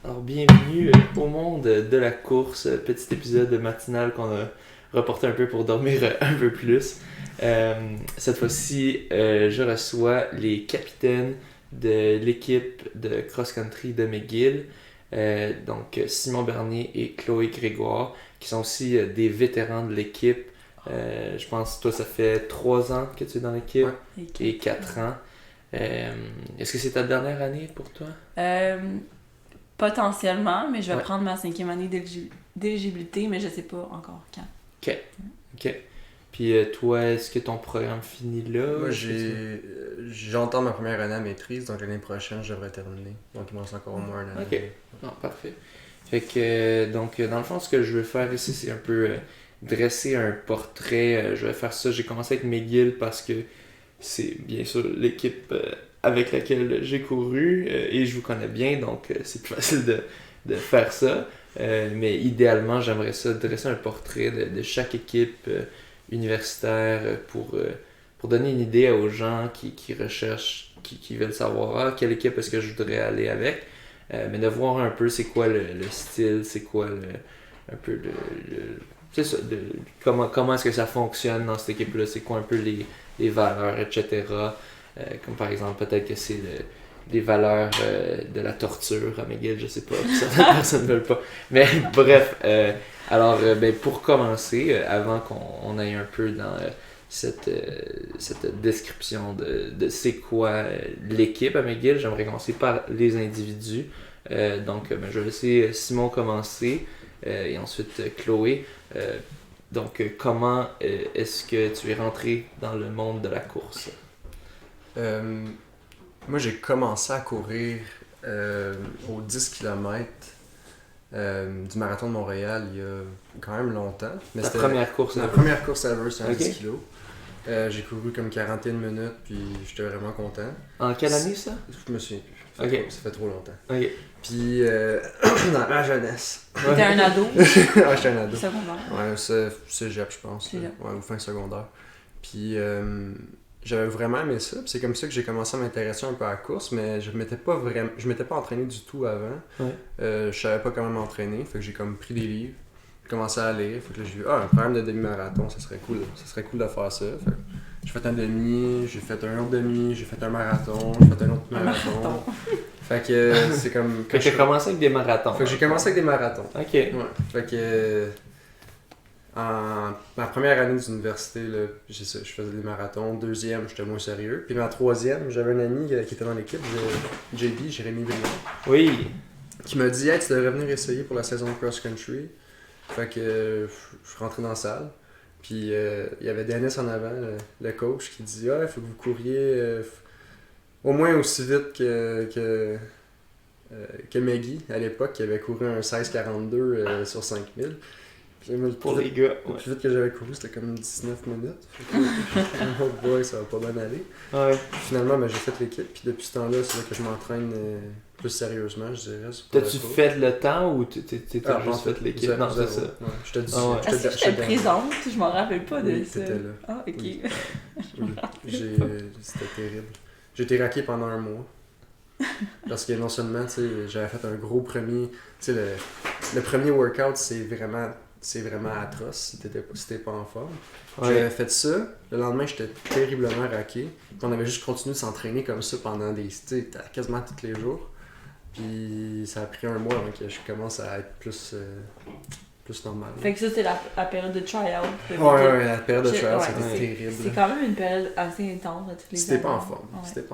Alors, bienvenue au monde de la course, petit épisode matinal qu'on a reporté un peu pour dormir un peu plus. Cette fois-ci, je reçois les capitaines de l'équipe de cross-country de McGill, donc Simon Bernier et Chloé Grégoire, qui sont aussi des vétérans de l'équipe. Je pense que toi, ça fait 3 ans que tu es dans l'équipe et 4 ans. Est-ce que c'est ta dernière année pour toi? Potentiellement, mais je vais prendre ma 5e année d'éligibilité, mais je sais pas encore quand. Ok. Puis toi, est-ce que ton programme finit là? Moi, j'entends ma première année à maîtrise, donc l'année prochaine, je devrais terminer. Donc, il me reste encore au moins un an. Ok. Non, parfait. Fait que, donc, dans le fond, ce que je veux faire ici, c'est un peu dresser un portrait. Je vais faire ça. J'ai commencé avec McGill parce que c'est bien sûr l'équipe avec laquelle j'ai couru et je vous connais bien, donc c'est plus facile de faire ça. Mais idéalement, j'aimerais ça dresser un portrait de chaque équipe universitaire pour donner une idée aux gens qui recherchent, qui veulent savoir quelle équipe est-ce que je voudrais aller avec. Mais de voir un peu c'est quoi le style, c'est quoi un peu c'est ça, comment est-ce que ça fonctionne dans cette équipe-là, c'est quoi un peu les valeurs, etc. Comme par exemple, peut-être que c'est des valeurs de la torture à McGill, je sais pas, certaines personnes ne veulent pas. Mais bref, alors pour commencer, avant qu'on aille un peu dans cette description de c'est quoi l'équipe à McGill, j'aimerais commencer par les individus. Donc, je vais laisser Simon commencer et ensuite Chloé. Donc, comment est-ce que tu es rentré dans le monde de la course? Moi, j'ai commencé à courir aux 10 km du marathon de Montréal il y a quand même longtemps. Mais c'était première course ever? Ma première course ever, c'est un 10 kg. J'ai couru comme 41 minutes, puis j'étais vraiment content. En quelle année ça? Je me souviens plus. Ça fait trop longtemps. Puis, dans ma jeunesse. T'étais un ado? J'étais un ado. Secondaire. Ouais, c'est cégep, je pense. Ou fin secondaire. Puis, j'avais vraiment aimé ça. Puis c'est comme ça que j'ai commencé à m'intéresser un peu à la course, mais je m'étais pas entraîné du tout avant. Je savais pas comment m'entraîner. Fait que j'ai comme pris des livres, commencé à lire. Fait que là, j'ai vu, un programme de demi-marathon, ça serait cool de faire ça. Fait que j'ai fait un demi, j'ai fait un autre demi, j'ai fait un marathon, j'ai fait un autre marathon. Fait que c'est comme... Fait que j'ai commencé avec des marathons. Fait que j'ai commencé avec des marathons. Ok. Ouais. Fait que... En ma première année d'université, là, je faisais des marathons. Deuxième, j'étais moins sérieux. Puis ma troisième, j'avais un ami qui était dans l'équipe, JB, Jérémy Briand. Oui. Qui m'a dit, hey, tu devrais venir essayer pour la saison de cross-country. Fait que je suis rentré dans la salle. Puis il y avait Dennis en avant, le coach, qui dit, il faut que vous couriez au moins aussi vite que Maggie à l'époque, qui avait couru un 16-42 sur 5000. Pour les gars. Le plus vite que j'avais couru, c'était comme 19 minutes. Oh boy, ça va pas bien aller. Ouais. Finalement, j'ai fait l'équipe. Puis depuis ce temps-là, c'est là que je m'entraîne plus sérieusement, je dirais. T'as-tu fait le temps ou t'as juste fait l'équipe? Non, c'est ça. Ouais, je te dis. Est-ce que j'étais présente? Je m'en rappelle pas de ça. T'étais là. Ah, ok. Oui. C'était terrible. J'ai été raqué pendant un mois. Parce que non seulement, tu sais, j'avais fait un gros premier... Tu sais, le premier workout, c'est vraiment atroce si t'es pas en forme. J'avais fait ça, le lendemain j'étais terriblement raqué. Puis on avait juste continué de s'entraîner comme ça pendant quasiment tous les jours. Puis ça a pris un mois avant que je commence à être plus normal. Fait que ça c'est la période de try-out. Ouais, la période de try-out c'était terrible. C'est quand même une période assez intense à tous les Si t'es pas en forme.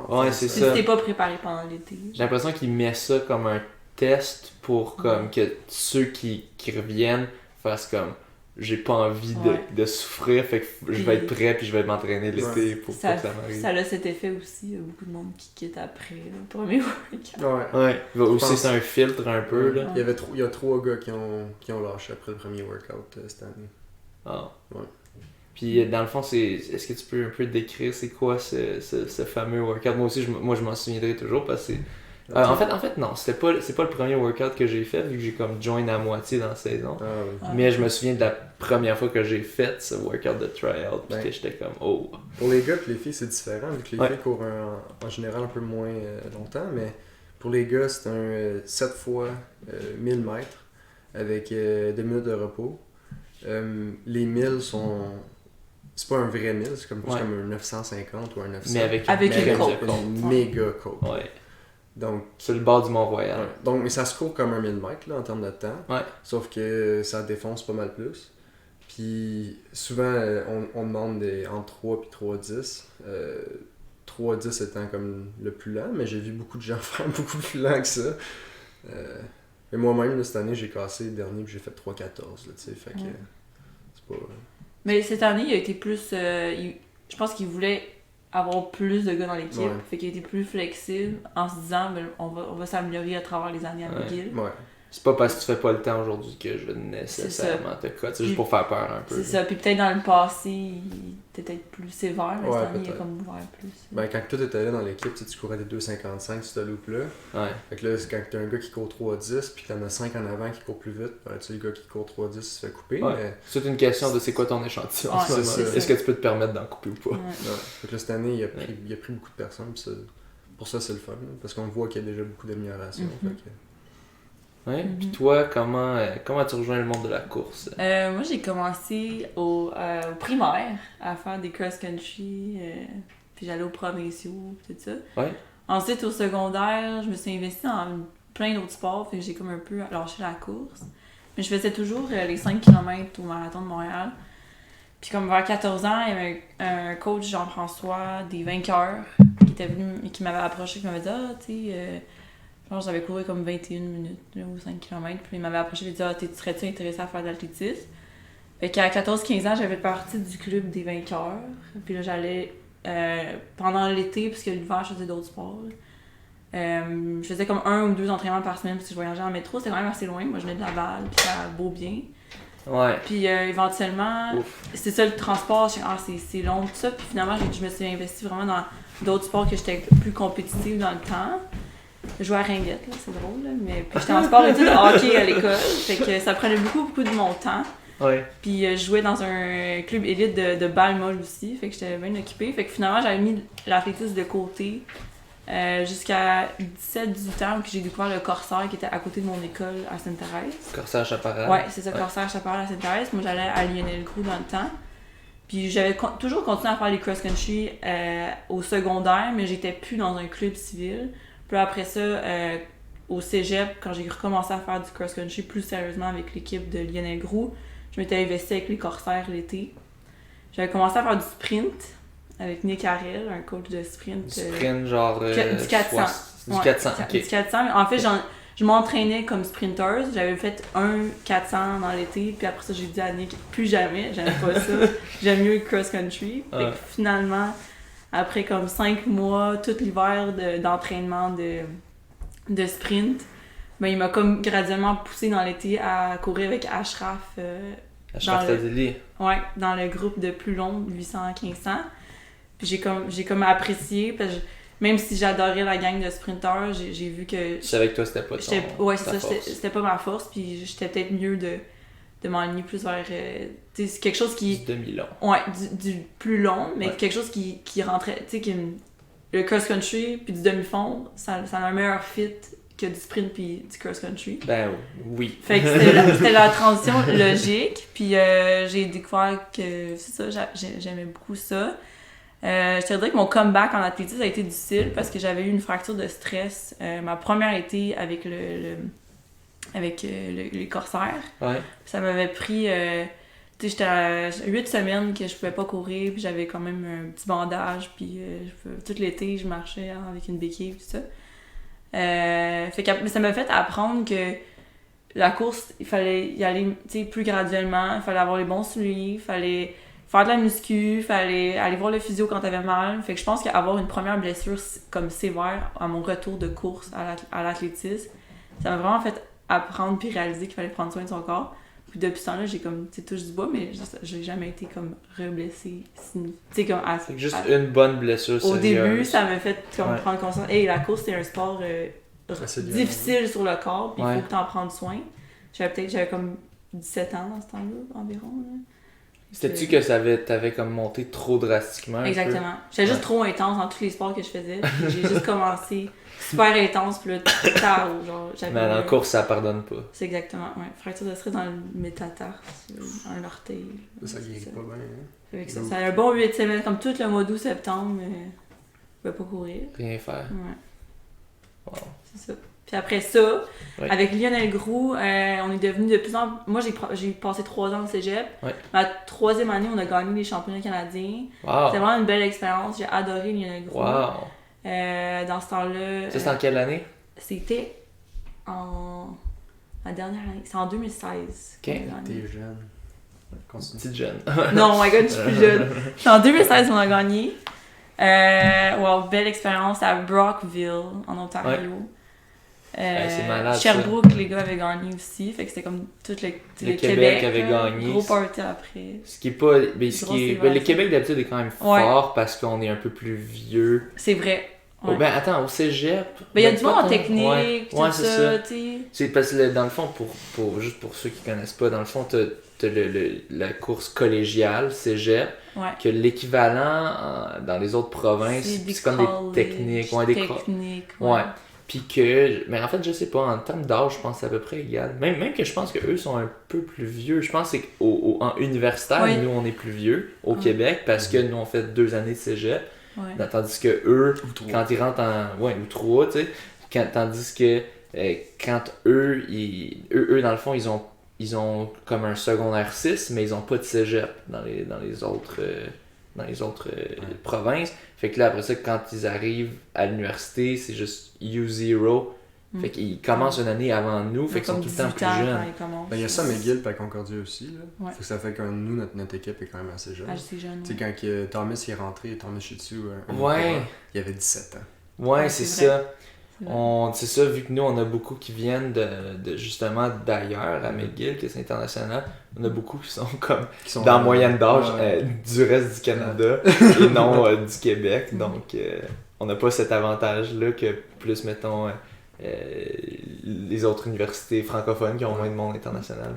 Ouais, c'est si ça. t'es pas préparé pendant l'été. J'ai l'impression qu'il met ça comme un test pour comme que ceux qui reviennent fassent comme j'ai pas envie de souffrir, fait que je vais être prêt puis je vais m'entrainer l'été pour que ça m'arrive. Ça a cet effet aussi, il y a beaucoup de monde qui quitte après le premier workout. Ouais. Aussi c'est un filtre un peu là. Il y a 3 gars qui ont lâché après le premier workout cette année. Ah. Ouais. Puis dans le fond, est-ce que tu peux un peu décrire c'est quoi ce fameux workout? Moi aussi, je m'en souviendrai toujours parce que en fait, non, c'est pas le premier workout que j'ai fait vu que j'ai comme join à moitié dans la saison. Mais je me souviens de la première fois que j'ai fait ce workout de tryout, puis que j'étais comme oh. Pour les gars et les filles, c'est différent vu que les filles courent en général un peu moins longtemps, mais Pour les gars, c'est un 7 fois 1000 mètres avec 2 minutes de repos. Les 1000 sont... C'est pas un vrai 1000, c'est comme, plus comme un 950 ou un 900. Mais avec une côte. Une méga côte. Ouais. Donc, sur le bord du Mont-Royal. Ouais. Donc, mais ça se court comme un 1000 mètres là, en termes de temps. Ouais. Sauf que ça défonce pas mal plus. Puis souvent, on demande entre 3 et 3,10. 3,10 étant comme le plus lent, mais j'ai vu beaucoup de gens faire beaucoup plus lent que ça. Et moi-même, là, cette année, j'ai cassé le dernier puis j'ai fait 3,14. Là, tu sais, fait que c'est pas... Mais cette année, il a été plus... je pense qu'il voulait avoir plus de gars dans l'équipe. Ouais. Fait qu'il a été plus flexible en se disant ben, on va s'améliorer à travers les années à McGill. Ouais. C'est pas parce que tu fais pas le temps aujourd'hui que je vais nécessairement te cote. C'est juste pour faire peur un peu. C'est ça. Puis peut-être dans le passé, il était peut-être plus sévère, mais cette année, il a peut-être. comme ouvert plus. Ben, quand tout était là dans l'équipe, tu courais des 2,55 sur ce loop-là. Ouais. Fait que là, c'est quand t'as un gars qui court 3,10 puis t'en as 5 en avant qui court plus vite, ben, tu sais, le gars qui court 3,10 se fait couper. Ouais. Mais... C'est une question de c'est quoi ton échantillon en ce moment. c'est ça. Est-ce que tu peux te permettre d'en couper ou pas? Ouais. Ouais. Fait que là, cette année, il a pris beaucoup de personnes. Pis pour ça, c'est le fun. Là, parce qu'on voit qu'il y a déjà beaucoup d'amélioration. Fait que... Ouais. Puis toi, comment tu rejoins le monde de la course? Moi, j'ai commencé au primaire à faire des cross-country, puis j'allais aux provinciaux, tout ça. Ouais. Ensuite, au secondaire, je me suis investie dans plein d'autres sports, fait que j'ai comme un peu lâché la course. Mais je faisais toujours les 5 km au marathon de Montréal. Puis comme vers 14 ans, il y avait un coach, Jean-François, des vainqueurs, qui était venu et qui m'avait approché, qui m'avait dit « Ah, tu sais... genre, j'avais couru comme 21 minutes là, ou 5 km. Puis il m'avait approché et il m'a dit « Ah, serais-tu intéressé à faire de l'athlétisme? » Fait qu'à 14-15 ans, j'avais fait partie du club des vainqueurs. Puis là, j'allais pendant l'été, puisque l'hiver, je faisais d'autres sports. Je faisais comme 1 ou 2 entraînements par semaine parce que je voyageais en métro. C'était quand même assez loin. Moi, je venais de Laval, puis ça beau bien. Ouais. Puis éventuellement, c'est ça le transport. C'est long, tout ça. Puis finalement, je me suis investie vraiment dans d'autres sports que j'étais plus compétitive dans le temps. Je jouais à ringuette, là, c'est drôle, là, mais puis j'étais en sport et tout de hockey à l'école, fait que ça prenait beaucoup de mon temps. Ouais. Puis je jouais dans un club élite de balle molle aussi, fait que j'étais bien occupée. Fait que finalement, j'avais mis l'athlétisme de côté jusqu'à 17-18 ans, puis j'ai découvert le Corsair qui était à côté de mon école à Sainte-Thérèse. Corsair Chaparral. Ouais, c'est ça, Corsair Chaparral à Sainte-Thérèse. Moi, j'allais à Lionel Groux dans le temps. Puis j'avais toujours continué à faire les cross-country au secondaire, mais j'étais plus dans un club civil. Puis après ça, au cégep, quand j'ai recommencé à faire du cross-country plus sérieusement avec l'équipe de Lionel Groux, je m'étais investie avec les Corsaires l'été. J'avais commencé à faire du sprint avec Nick Harrell, un coach de sprint. Sprint, genre... du 400. Du 400, ok. Du 400. En fait, je m'entraînais comme sprinteuse. J'avais fait un 400 dans l'été, puis après ça, j'ai dit à Nick, plus jamais, j'aime pas ça. J'aime mieux le cross-country. Fait que finalement... Après comme 5 mois, tout l'hiver d'entraînement de sprint, ben, il m'a comme graduellement poussé dans l'été à courir avec Ashraf. Ashraf Tadili. Ouais, dans le groupe de plus long, 800-1500. Puis j'ai comme apprécié, parce que même si j'adorais la gang de sprinteurs, j'ai vu que... Tu savais que toi, c'était pas c'était pas ma force, puis j'étais peut-être mieux de m'aligner plus vers c'est quelque chose qui... Du demi-long. Ouais, du plus long, mais quelque chose qui rentrait... Tu sais, le cross-country puis du demi-fond, ça a un meilleur fit que du sprint puis du cross-country. Ben oui. Fait que c'était la transition logique, puis j'ai découvert que c'est ça, j'aimais beaucoup ça. Je te dirais que mon comeback en athlétisme a été difficile parce que j'avais eu une fracture de stress ma première été avec les Corsaires. Ouais. Ça m'avait pris... tu sais, j'étais à 8 semaines que je pouvais pas courir, puis j'avais quand même un petit bandage, puis tout l'été, je marchais avec une béquille, tout ça. Fait que ça m'a fait apprendre que la course, il fallait y aller plus graduellement, il fallait avoir les bons souliers, il fallait faire de la muscu, il fallait aller voir le physio quand t'avais mal. Fait que je pense qu'avoir une première blessure comme sévère à mon retour de course à l'athlétisme, ça m'a vraiment fait apprendre puis réaliser qu'il fallait prendre soin de son corps. Puis depuis ce temps-là, j'ai comme, tu sais, touche du bois, mais j'ai jamais été comme reblessée. Tu sais, comme c'est juste une bonne blessure sérieuse. Au début, ça m'a fait comme prendre conscience. Hey, la course, c'est un sport difficile sur le corps, puis il faut que t'en prennes soin. J'avais comme 17 ans dans ce temps-là, environ. Là. C'était-tu que t'avais comme monté trop drastiquement? Exactement. J'étais juste trop intense dans tous les sports que je faisais. J'ai juste commencé super intense, puis là, tard, genre, j'avais... Mais en course, ça pardonne pas. C'est exactement, ouais. Fracture de stress dans le métatarse, un orteil. Ça guérit pas bien, hein? Ça a un bon 8 semaines, comme tout le mois d'août-septembre, mais je pouvais pas courir. Rien faire. Ouais. Wow. C'est ça. Puis après ça, avec Lionel Groux, on est devenu de plus en plus... Moi, j'ai passé 3 ans au cégep. Ouais. Ma 3e année, on a gagné les championnats canadiens. Wow. C'était vraiment une belle expérience. J'ai adoré Lionel Groux. Wow. Dans ce temps-là... Ça, c'était en quelle année? C'était la dernière année. C'est en 2016. Ok. T'es jeune. Continue. Petite jeune. Non, my god, je suis plus jeune. C'est en 2016 qu'on a gagné. Wow, belle expérience à Brockville, en Ontario. C'est malade, Sherbrooke, les gars avaient gagné aussi. Fait que c'était comme tout le Québec avait gagné. Gros party après. Ce qui est pas. Le Québec d'habitude est quand même fort parce qu'on est un peu plus vieux. C'est vrai. Ouais. Oh, ben attends, au cégep. Ben, il y a du monde en technique, tout c'est ça, tu sais. C'est parce que dans le fond, juste pour ceux qui connaissent pas, dans le fond, t'as la course collégiale, cégep, que l'équivalent dans les autres provinces, c'est comme des techniques. Ouais. Puis que, mais en fait, je sais pas, en termes d'âge, je pense que c'est à peu près égal. Même que je pense qu'eux sont un peu plus vieux. Je pense que c'est qu'en universitaire, nous, on est plus vieux au Québec parce que nous, on fait 2 années de cégep. Ouais. Tandis que eux, quand ils rentrent en... Ouais, ou 3, tu sais. Tandis que quand eux, dans le fond, ils ont comme un secondaire 6, mais ils ont pas de cégep dans les autres provinces. Fait que là, après ça, quand ils arrivent à l'université, c'est juste U0. Fait qu'ils commencent une année avant nous, fait qu'ils sont tout le temps plus jeunes. Il y a ça à McGill et à Concordia aussi. Là. Ouais. Fait que ça fait que nous, notre équipe est quand même assez jeune. Assez jeune. Tu sais, quand Thomas est rentré, Thomas Chitsu, il avait 17 ans. Ouais, c'est ça. C'est ça, vu que nous, on a beaucoup qui viennent de justement d'ailleurs, à McGill, que c'est international, on a beaucoup qui sont comme dans la moyenne d'âge du reste du Canada et non du Québec. Donc, on n'a pas cet avantage-là que plus, mettons, les autres universités francophones qui ont moins de monde international.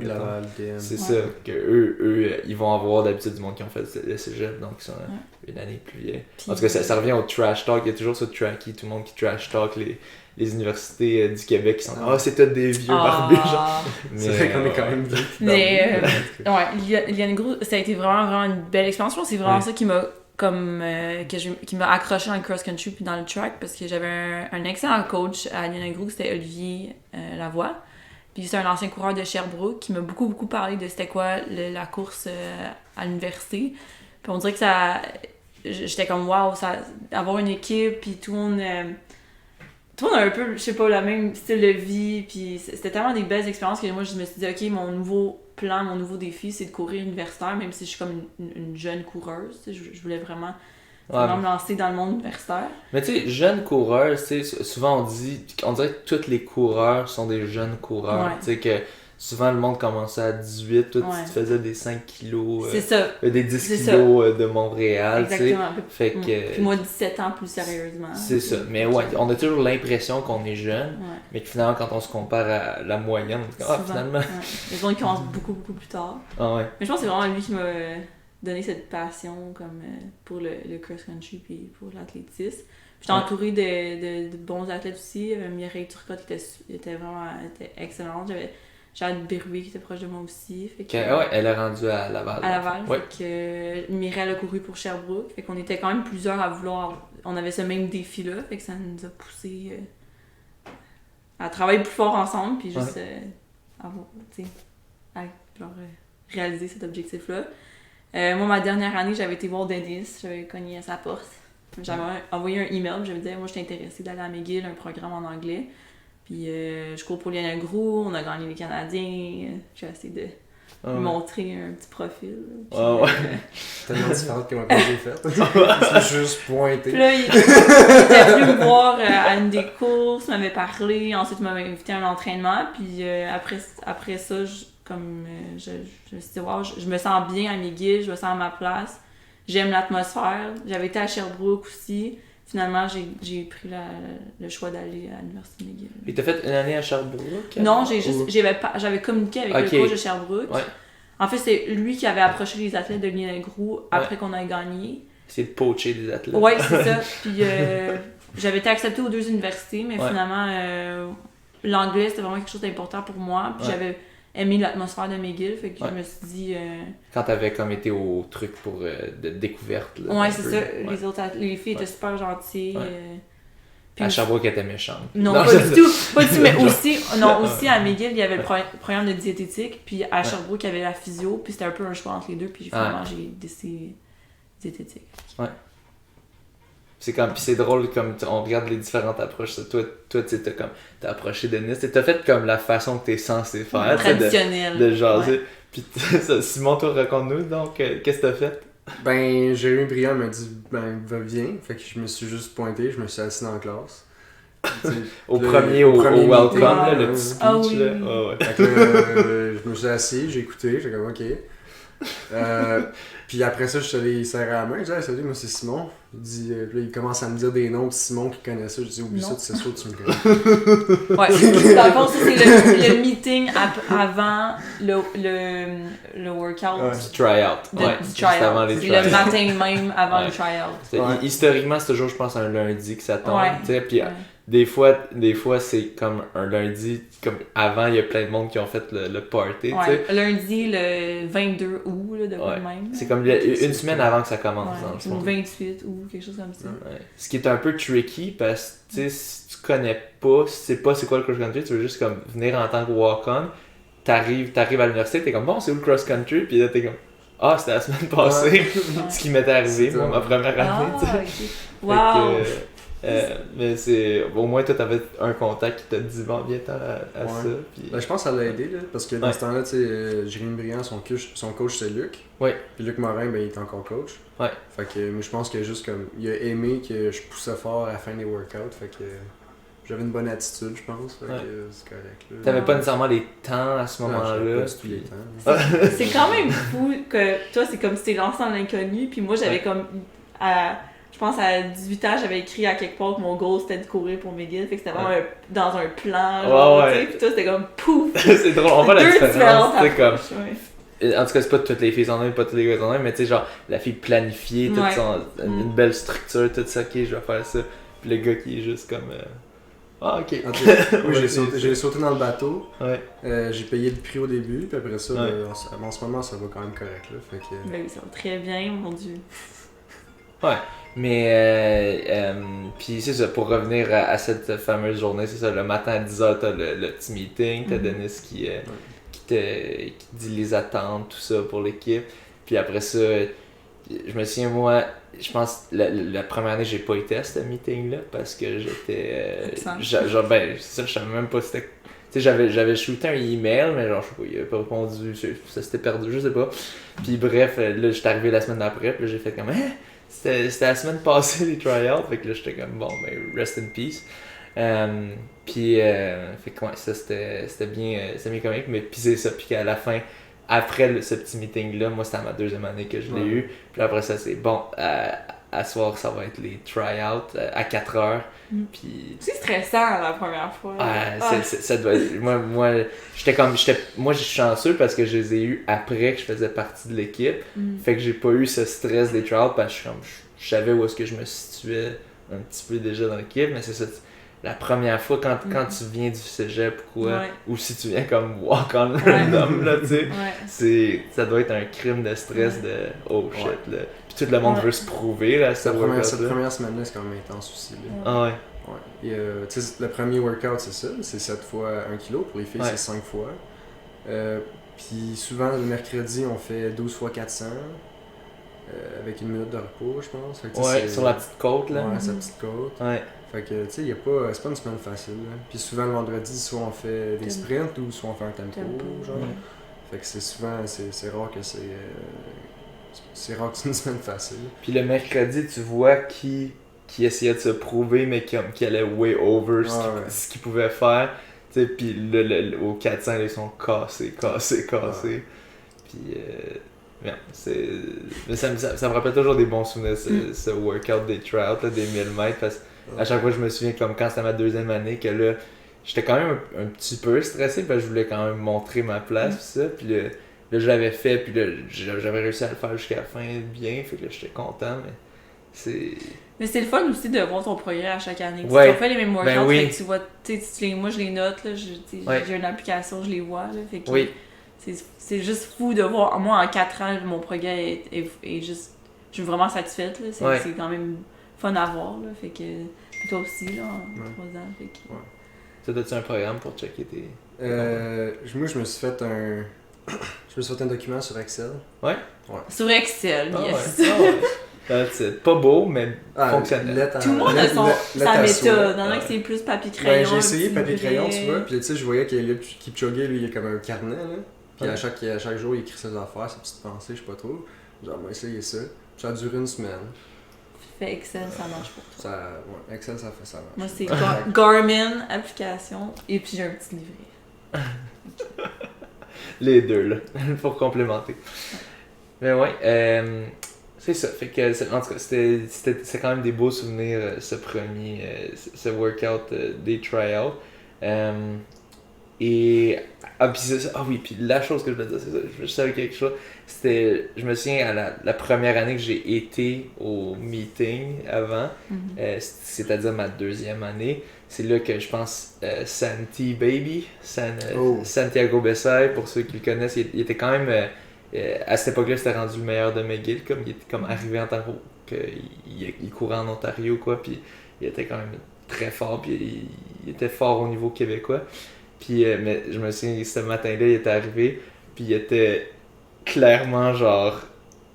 C'est ça, que eux, ils vont avoir d'habitude du monde qui ont fait le cégep, donc ils sont une année plus vieux. En tout cas, ça revient au trash talk, il y a toujours ce tracky, tout le monde qui trash talk les universités du Québec qui sont c'est tous des vieux barbus, genre. C'est vrai qu'on est quand même vieux. Mais Lionel Groux, ça a été vraiment une belle expérience. Je pense que c'est vraiment ça qui m'a qui m'a accroché dans le cross-country puis dans le track, parce que j'avais un excellent coach à Lionel Groux, c'était Olivier Lavoie. Puis c'est un ancien coureur de Sherbrooke qui m'a beaucoup parlé de c'était quoi la course à l'université. Puis on dirait que ça... J'étais comme wow, avoir une équipe, puis tout le monde a un peu, je sais pas, le même style de vie, puis c'était tellement des belles expériences que moi je me suis dit ok, mon nouveau plan, mon nouveau défi, c'est de courir universitaire, même si je suis comme une jeune coureuse, je voulais vraiment me lancer dans le monde universitaire. Mais tu sais, jeune coureuse, tu sais, souvent on dirait que tous les coureurs sont des jeunes coureurs, tu sais, que souvent le monde commençait à 18, toi tu faisais des 5 kilos, c'est ça. Des 10 kilos de Montréal, exactement. Fait que, puis moi 17 ans plus sérieusement. C'est ça, mais on a toujours l'impression qu'on est jeune, mais que finalement quand on se compare à la moyenne, on se dit finalement... Les gens qui commencent beaucoup plus tard. Mais je pense que c'est vraiment lui qui m'a donné cette passion comme pour le cross-country puis pour l'athlétisme. J'étais entourée de bons athlètes aussi. Mireille Turcotte était vraiment excellente. J'avais Jade Berruet qui était proche de moi aussi. Fait que, elle est rendue à Laval. À Laval. Fait que Mireille a couru pour Sherbrooke. Fait qu'on était quand même plusieurs à vouloir... On avait ce même défi-là. Fait que ça nous a poussé à travailler plus fort ensemble. Puis juste réaliser cet objectif-là. Moi, ma dernière année, j'avais été voir Denis. J'avais cogné à sa porte. J'avais envoyé un email. J'avais dit, moi, j'étais intéressée d'aller à McGill, un programme en anglais. Puis je cours pour Lionel Groux, on a gagné les Canadiens. J'ai essayé de lui montrer un petit profil. Tellement différente que moi que j'ai faite. C'est juste pointé. Puis là, il était venu me voir à une des courses, m'avait parlé. Ensuite, il m'avait invité à un entraînement. Puis après ça, je me suis dit, wow, je me sens bien à McGill, je me sens à ma place. J'aime l'atmosphère. J'avais été à Sherbrooke aussi. Finalement, j'ai pris le choix d'aller à l'Université McGill. Et t'as fait une année à Sherbrooke? Non, j'avais communiqué avec le coach de Sherbrooke. En fait, c'est lui qui avait approché les athlètes de Lionel Groulx après qu'on ait gagné. C'est de poacher des athlètes. Ouais, c'est ça. Puis j'avais été acceptée aux 2 universités, mais finalement, l'anglais, c'était vraiment quelque chose d'important pour moi. Puis j'avais aimé l'atmosphère de McGill, fait que je me suis dit... Quand t'avais comme été au truc pour de découverte. Là, ouais, c'est ça. Les filles étaient super gentilles. À Sherbrooke, elle était méchante. Non, pas du tout. Pas du tout, mais aussi à McGill, il y avait le programme de diététique, puis à Sherbrooke, il y avait la physio, puis c'était un peu un choix entre les deux, puis finalement, j'ai décidé diététique. Ouais. Puis c'est drôle, comme on regarde les différentes approches. Toi tu sais, t'as approché Denis, t'as fait comme la façon que t'es censé faire. Traditionnel. De jaser. Ouais. Puis Simon, toi, raconte-nous, donc, qu'est-ce que t'as fait? Ben, Jérémy Briand m'a dit, viens. Fait que je me suis juste pointé, je me suis assis dans la classe. au premier welcome, là, le petit speech. Oui. Là. Oh, ouais. Fait que je me suis assis, j'ai écouté, j'ai comme ok. Puis après ça, je suis allé serrer la main, je dis hey, salut, moi c'est Simon. Puis là, il commence à me dire des noms de Simon qui connaît ça. Je dis oublie ça, c'est sûr que tu me connais. Ouais, dans le fond, ça c'est le meeting avant le workout. Du try-out. Du try-out. C'est le matin même avant le try-out. Historiquement, c'est toujours, je pense, un lundi que ça tombe. Ouais. Puis des fois, c'est comme un lundi, comme avant, il y a plein de monde qui ont fait le party. Ouais. Lundi, le 22 août, là, de même. C'est comme une semaine avant que ça commence. Ou 28 août, quelque chose comme ça. Ouais. Ce qui est un peu tricky parce que si tu connais pas, si tu sais pas c'est quoi le cross-country, tu veux juste comme venir en tant que walk-on, t'arrives à l'université, t'es comme bon, c'est où le cross-country? Puis là, t'es comme ah, c'était la semaine passée. Ce qui m'était arrivé, moi, ma première année. Okay. Wow! Mais c'est au moins toi t'avais un contact qui t'a dit bon viens à ça puis... Ben, je pense que ça l'a aidé là, parce que dans ce temps-là tu sais Jérémy Briand son coach c'est Luc. Puis Luc Morin ben il est encore coach. Fait que moi je pense que juste comme il a aimé que je poussais fort à la fin des workouts, fait que j'avais une bonne attitude je pense, fait que c'est correct là. T'avais pas nécessairement les temps à ce moment-là. C'est quand même fou que toi c'est comme si t'es lancé dans l'inconnu, puis moi j'avais comme je pense à 18 ans, j'avais écrit à quelque part que mon goal c'était de courir pour McGill, fait que c'était vraiment dans un plan, genre, tu sais, pis toi c'était comme pouf! C'est drôle, on voit la différence, c'est comme... En tout cas, c'est pas toutes les filles en ont, pas tous les gars en ont, mais tu sais, genre, la fille planifiée, une belle structure, tout ça, ok, je vais faire ça, puis le gars qui est juste comme... Ah, ok. Oui, j'ai sauté dans le bateau, j'ai payé le prix au début, puis après ça, en ce moment, ça va quand même correct, là, fait que... Ben oui, ça va très bien, mon Dieu. Ouais. Mais, puis c'est ça, pour revenir à cette fameuse journée, c'est ça, le matin à 10h, t'as le petit meeting, t'as Denis qui dit les attentes, tout ça pour l'équipe. Puis après ça, je me souviens, moi, je pense, la première année, j'ai pas été à ce meeting-là parce que j'étais. Genre, ben, c'est ça, je savais même pas c'était. Tu sais, j'avais shooté un email, mais genre, je sais pas, il avait pas répondu, ça s'était perdu, je sais pas. Puis bref, là, j'étais arrivé la semaine d'après, puis là, j'ai fait comme, C'était la semaine passée les tryouts, fait que là j'étais comme bon, ben rest in peace. Puis fait que ouais, ça c'était bien comique, mais puis c'est ça, puis qu'à la fin, après ce petit meeting là, moi c'était ma deuxième année que je l'ai eu, puis après ça c'est bon, à soir ça va être les tryouts à 4h. Puis c'est stressant la première fois. Ça doit être, moi je suis chanceux parce que je les ai eu après que je faisais partie de l'équipe. Fait que j'ai pas eu ce stress des trials parce que je savais où est-ce que je me situais un petit peu déjà dans l'équipe, mais c'est ça la première fois quand tu viens du cégep ou quoi, ou si tu viens comme walk on random là, tu sais, ça doit être un crime de stress de oh shit là. Puis tout le monde veut se prouver là, cette première semaine là c'est quand même intense aussi là. Ah ouais. Et, le premier workout c'est ça, c'est 7 fois 1 kg, pour les filles c'est 5 fois. Puis souvent le mercredi on fait 12 fois 400 avec une minute de repos je pense. Fait que, sur la petite côte là. Ouais, sa petite côte. Fait que tu sais, c'est pas une semaine facile là. Puis souvent le vendredi soit on fait des sprints ou soit on fait un tempo. Genre. Fait que c'est souvent, c'est rare que c'est rare que c'est une semaine facile. Puis le mercredi tu vois qui essayait de se prouver mais qui allait way over ce qu'il pouvait faire, tu sais, puis au 400 ils sont cassés. Puis mais ça me rappelle toujours des bons souvenirs ce workout des trials là, des 1000 mètres parce qu'à chaque fois je me souviens comme quand c'était ma deuxième année que là j'étais quand même un petit peu stressé parce que je voulais quand même montrer ma place pis ça, puis là, je l'avais fait, puis là, j'avais réussi à le faire jusqu'à la fin bien, fait que là, j'étais content, mais c'est... Mais c'est le fun aussi de voir ton progrès à chaque année. Ouais. Tu refais les mêmes workouts, Oui. fait que tu vois, moi je les note, là, j'ai une application, je les vois, là, fait que oui. c'est juste fou de voir, moi en 4 ans, mon progrès est juste, je suis vraiment satisfaite, là, c'est quand même fun à voir, là, fait que, puis toi aussi, là, en 3 ans, fait que... Ça doit-tu un programme pour checker tes... Moi, je me suis fait un document sur Excel. Ouais? Sur Excel, yes. C'est pas beau, mais fonctionnel. Tout le monde a sa méthode. Il y en a que c'est plus papier-crayon. J'ai essayé papier-crayon, tu vois, puis tu sais, je voyais qu'il Kipchoge, lui, il a comme un carnet, là. Puis à chaque jour, il écrit ses affaires, ses petites pensées, je sais pas trop. Genre, on va essayer ça. Ça a duré une semaine. Fait Excel, ça marche pour toi. Excel, ça fait ça marche. Moi, c'est Garmin, application, et puis j'ai un petit livret. Les deux, là, pour complémenter. Mais ouais, c'est ça. Fait que, en tout cas, c'est quand même des beaux souvenirs, ce premier, ce workout des tryouts. Et. Puis la chose que je voulais dire, c'est ça, je savais quelque chose. C'était, je me souviens à la première année que j'ai été au meeting avant, c'est-à-dire ma 2e année. C'est là que je pense Santi Baby, Santiago Bessay, pour ceux qui le connaissent, il était quand même. À cette époque-là, c'était rendu le meilleur de McGill, comme il était comme arrivé en tant qu'il courait en Ontario, quoi, puis il était quand même très fort, puis il était fort au niveau québécois. Puis, mais je me souviens, ce matin-là, il était arrivé, puis il était clairement genre,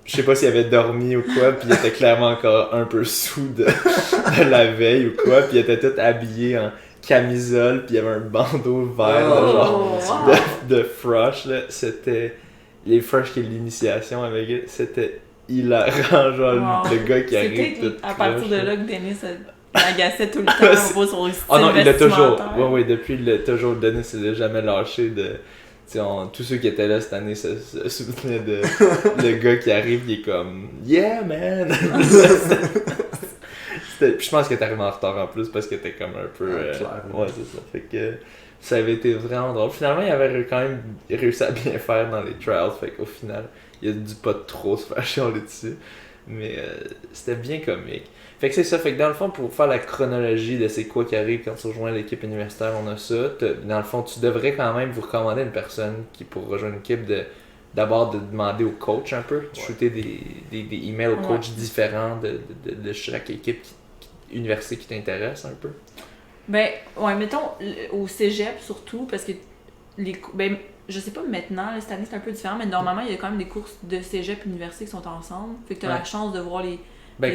je sais pas s'il avait dormi ou quoi, puis il était clairement encore un peu sous de la veille ou quoi, puis il était tout habillé en camisole, puis il y avait un bandeau vert, de Frush, là. C'était les Frush qui est l'initiation avec elle, c'était hilarant, genre le gars qui arrive tout à partir de là que Denis agaçait tout le temps pour son style non, il a toujours, depuis il a toujours donné, il l'a jamais lâché de... tous ceux qui étaient là cette année se souvenaient de le gars qui arrive, il est comme yeah man. Puis je pense qu'il est arrivé en retard en plus parce qu'il était comme un peu ouais, c'est ça, fait que ça avait été vraiment drôle. Finalement il avait quand même réussi à bien faire dans les trials, fait qu'au final il a dû pas trop se faire chialer dessus, mais c'était bien comique. Fait que c'est ça, fait que dans le fond, pour faire la chronologie de c'est quoi qui arrive quand tu rejoins l'équipe universitaire, on a ça. Dans le fond, tu devrais quand même vous recommander une personne qui, pour rejoindre l'équipe, d'abord de demander au coach un peu, de shooter des emails au coach différents de chaque équipe université qui t'intéresse un peu. Ben, ouais, mettons, au cégep surtout, parce que je sais pas maintenant, cette année c'est un peu différent, mais normalement il y a quand même des courses de cégep université qui sont ensemble, fait que t'as la chance de voir les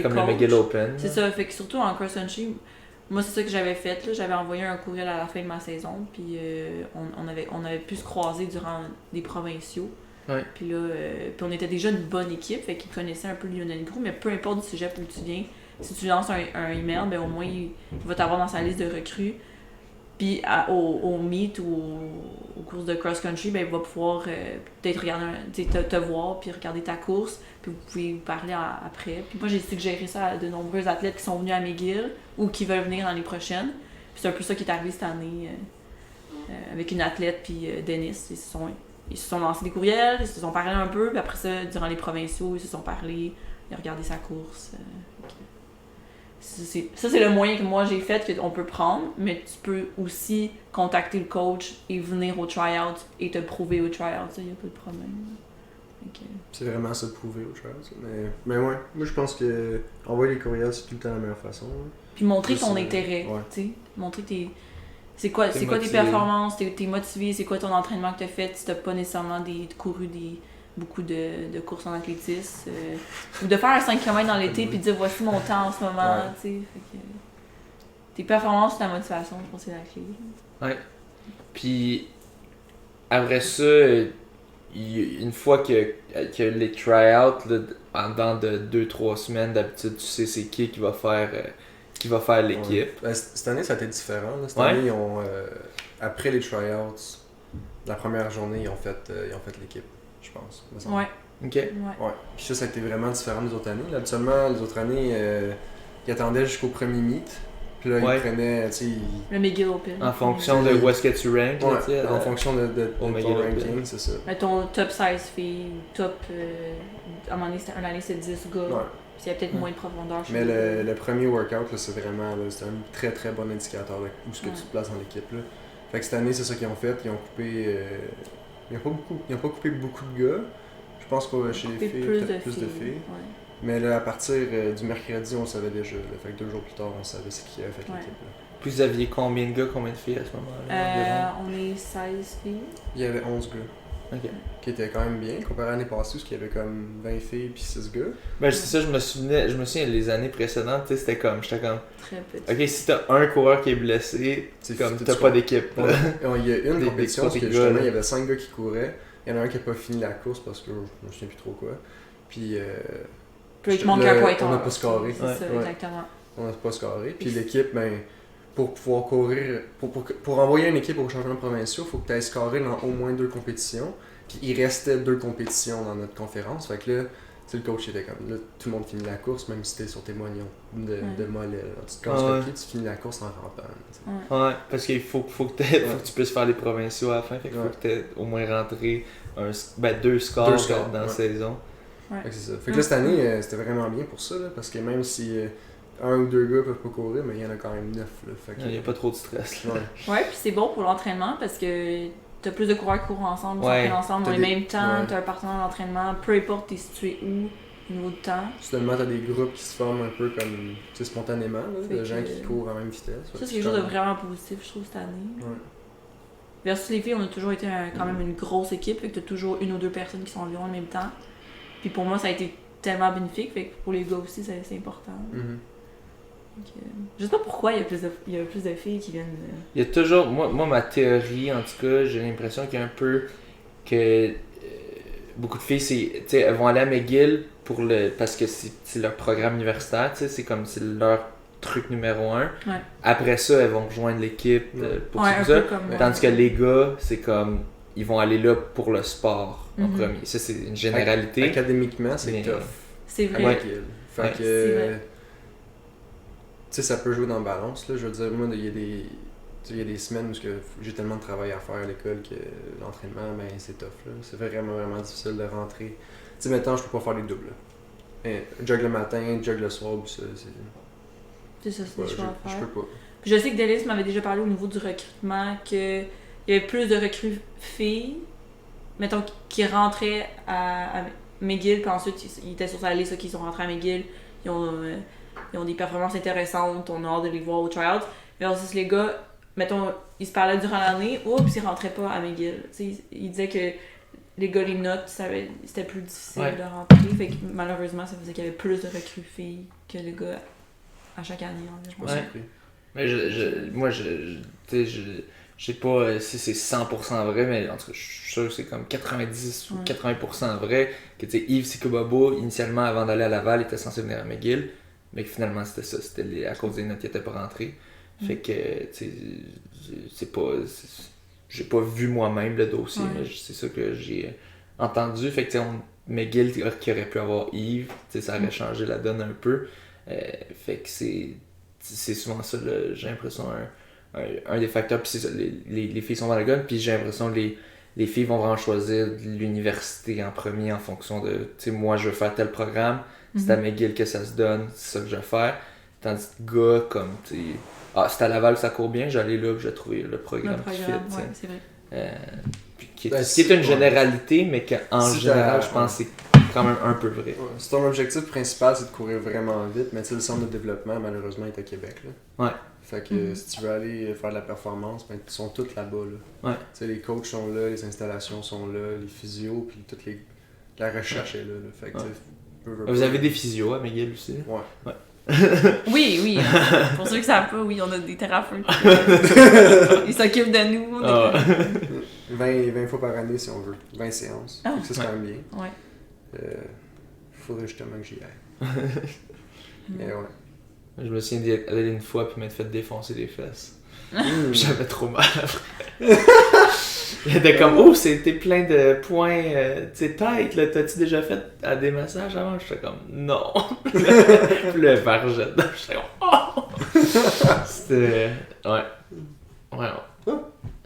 comme coachs. le McGill Open. C'est ça, fait que surtout en cross-country, moi c'est ça que j'avais fait, là, j'avais envoyé un courriel à la fin de ma saison, puis on avait pu se croiser durant des provinciaux. Ouais. Puis là, puis on était déjà une bonne équipe, fait qu'ils connaissaient un peu Lionel Groux, mais peu importe du cégep où tu viens, si tu lances un email, ben au moins il va t'avoir dans sa liste de recrues. Puis au meet ou aux courses de cross-country, ben il va pouvoir peut-être regarder te voir puis regarder ta course, puis vous pouvez vous parler après. Puis moi j'ai suggéré ça à de nombreux athlètes qui sont venus à McGill ou qui veulent venir l'année prochaine. Puis c'est un peu ça qui est arrivé cette année avec une athlète puis Denis. Ils se sont lancés des courriels, ils se sont parlé un peu, puis après ça, durant les provinciaux, ils se sont parlé, ils ont regardé sa course. Ça, c'est le moyen que moi j'ai fait qu'on peut prendre, mais tu peux aussi contacter le coach et venir au tryout et te prouver au tryout, il n'y a pas de problème. Okay. C'est vraiment se prouver au tryout, mais ouais, moi je pense que envoyer les courriels c'est tout le temps la meilleure façon. Hein. Puis montrer ton intérêt, tu sais, montrer c'est quoi tes performances, t'es motivé, c'est quoi ton entraînement que t'as fait, si t'as pas nécessairement couru beaucoup de courses en athlétisme, ou de faire un 5 km dans l'été puis de dire voici mon temps en ce moment, tu sais. Tes performances, ta motivation, je pense que c'est la clé. Ouais. Puis après ça, une fois que les tryouts, dans de 2-3 semaines, d'habitude tu sais c'est qui va faire l'équipe. Ouais. Ben, cette année ça a été différent. Là. Cette année ils ont après les tryouts, la première journée ils ont fait l'équipe. Je pense. Ouais. Ok. Ouais. Puis ça a été vraiment différent des autres années. Là, habituellement, les autres années, ils attendaient jusqu'au premier meet. Puis là, Ouais. ils prenaient, tu sais, Le McGill Open. En fonction de où est-ce que tu ranks, là, tu sais, en fonction de ton McGill Open. ranking, c'est ça. Ton top 16 filles, top. À un moment donné, une année, c'était 10 gars. Ouais. Puis il y a peut-être moins de profondeur. Mais le premier workout, là, c'est vraiment c'est un très très bon indicateur de où est-ce que tu te places dans l'équipe. Là. Fait que cette année, c'est ça qu'ils ont fait. Ils ont coupé. Ils ont pas coupé beaucoup de gars. Je pense que chez les filles, peut-être plus de filles. Ouais. Mais là, à partir du mercredi, on le savait déjà. Là. Fait que 2 jours plus tard, on savait c'est qui avait fait l'équipe. Là. Puis vous aviez combien de gars, combien de filles à ce moment-là? On est 16 filles. Il y avait 11 gars. Ok. Qui était quand même bien, comparé à l'année passée, où il y avait comme 20 filles puis 6 gars. Ben, c'est ça, je me souviens les années précédentes, tu sais, j'étais comme, Très petit. ok, si t'as un coureur qui est blessé, C'est comme, tout t'as ce pas qu'on- d'équipe. là. Il y a une Des compétition parce que gars, justement, là. il y avait 5 gars qui couraient. Il y en a un qui n'a pas fini la course parce que je me souviens plus trop quoi. Puis Puis il te manque un pointeur. on n'a pas scoré. C'est Ouais. ça, Ouais. exactement. On n'a pas scoré. Puis l'équipe, ben, pour pouvoir courir, pour envoyer une équipe au championnat provincial, il faut que tu aies scoré dans au moins 2 compétitions. Puis il restait 2 compétitions dans notre conférence. Fait que là, tu sais, le coach était comme, là, tout le monde finit la course, même si t'es sur tes moignons de mollet. Là. Tu te casses Ouais. le pied, tu finis la course en rampant. Tu sais. Ouais, parce qu'il faut que tu puisses faire les provinciaux à la fin, fait qu'il faut Ouais. que t'aies au moins rentré 2 scores, Deux scores, dans la ouais. saison. Fait que c'est ça. Fait que là, cette année, c'était vraiment bien pour ça, là, parce que même si 1 ou 2 gars peuvent pas courir, mais il y en a quand même 9. Là, fait que, Il n'y a pas trop de stress. Là. ouais. Ouais, puis c'est bon pour l'entraînement parce que t'as plus de coureurs qui courent ensemble, qui Ouais. s'entraînent ensemble, T'as ont les des- mêmes temps, ouais. t'as un partenaire d'entraînement, peu importe t'es situé où, au niveau de temps. Soudainement, t'as des groupes qui se forment un peu comme, tu sais, spontanément, là, Fait de que- gens qui courent à même vitesse. Ça, c'est quelque chose de vraiment positif, je trouve, cette année. Ouais. Versus les filles, on a toujours été quand même une grosse équipe, fait que t'as toujours 1 ou 2 personnes qui sont environ en même temps. Puis pour moi, ça a été tellement bénéfique, fait que pour les gars aussi, c'est important. Mhm. Donc, je sais pas pourquoi il y a plus de filles qui viennent. Il y a toujours, moi ma théorie en tout cas, j'ai l'impression qu'il y a un peu que beaucoup de filles, tu sais, elles vont aller à McGill parce que c'est leur programme universitaire, tu sais, c'est comme c'est leur truc numéro 1. Ouais. Après ça, elles vont rejoindre l'équipe pour Ouais, tout un ça. peu comme. Tandis que les gars, c'est comme ils vont aller là pour le sport en Mhm. premier. Ça, c'est une généralité. Académiquement, c'est Mais- tough. C'est À vrai. McGill. Fait Ouais. que. C'est vrai. Tu sais, ça peut jouer dans la balance, là. Je veux dire, moi, il y a des. Tu sais, il y a des semaines où j'ai tellement de travail à faire à l'école que l'entraînement, ben, c'est tough, là. C'est vraiment, vraiment difficile de rentrer. Tu sais, maintenant, je peux pas faire les doubles, là. Jog le matin, jog le soir, puis ça, c'est. C'est ça, c'est Ouais, des choix à je faire. peux pas. Puis je sais que Delis m'avait déjà parlé au niveau du recrutement qu'il y avait plus de recrues filles, mettons, qui rentraient à McGill, puis ensuite ils étaient sur sa liste, qui sont rentrés à McGill, ils ont des performances intéressantes, on a hâte de les voir au tryout. Versus les gars, mettons, ils se parlaient durant l'année, oups, ils rentraient pas à McGill. Tu sais, ils disaient que les gars, les notes, c'était plus difficile Ouais. de rentrer, fait que malheureusement, ça faisait qu'il y avait plus de recrues filles que les gars à chaque année environ. Pas Ouais. surpris. Mais moi, tu sais, je sais pas si c'est 100% vrai, mais en tout cas, je suis sûr que c'est comme 90 ou 80% vrai. Que tu sais, Yves Sikobabo, initialement, avant d'aller à Laval, était censé venir à McGill, mais que finalement, c'était ça. C'était à cause des notes qui n'étaient pas rentrées. Fait que, tu sais, c'est pas. J'ai pas vu moi-même le dossier, Ouais. mais c'est ça que j'ai entendu. Fait que, tu sais, McGill qui aurait pu avoir Yves, tu sais, ça aurait changé la donne un peu. Fait que c'est souvent ça, là, j'ai l'impression, un des facteurs. Puis c'est ça, les filles sont dans le gun, puis j'ai l'impression que les filles vont vraiment choisir l'université en premier en fonction de, tu sais, moi je veux faire tel programme, c'est à McGill que ça se donne, c'est ça que je vais faire. Tandis que gars, comme, tu sais, c'est à Laval que ça court bien, j'allais là que j'ai trouvé le programme qui fit, tu sais. ouais, c'est vrai. Puis qui Ben, est une ouais. généralité, mais qu'en Si général, t'as- je pense que c'est quand même un peu vrai. Ouais. Si ton objectif principal, c'est de courir vraiment vite, mais tu sais, le centre de développement, malheureusement, est à Québec, là. Ouais. Fait que si tu veux aller faire de la performance, ben, ils sont tous là-bas, là. Ouais. Tu sais, les coachs sont là, les installations sont là, les physios, puis la recherche est là, là. Fait que, tu sais, Vous avez des physios à McGill aussi? Ouais. Oui. Pour ceux qui savent pas, oui, on a des thérapeutes. Ils s'occupent de nous. on est Ah. comme- 20 fois par année, si on veut. 20 séances. Ah. Fait que ça, c'est quand même bien. Ouais. Faudrait justement que j'y aille. Mais ouais. Je me souviens d'y aller une fois puis m'être fait défoncer les fesses. Mm. J'avais trop mal après. Il était comme, oh, c'était plein de points, tu sais, tête, là, t'as-tu déjà fait à des massages avant? J'étais comme, non. Puis le verre jette. J'étais comme, oh! C'était... Ouais. Ouais.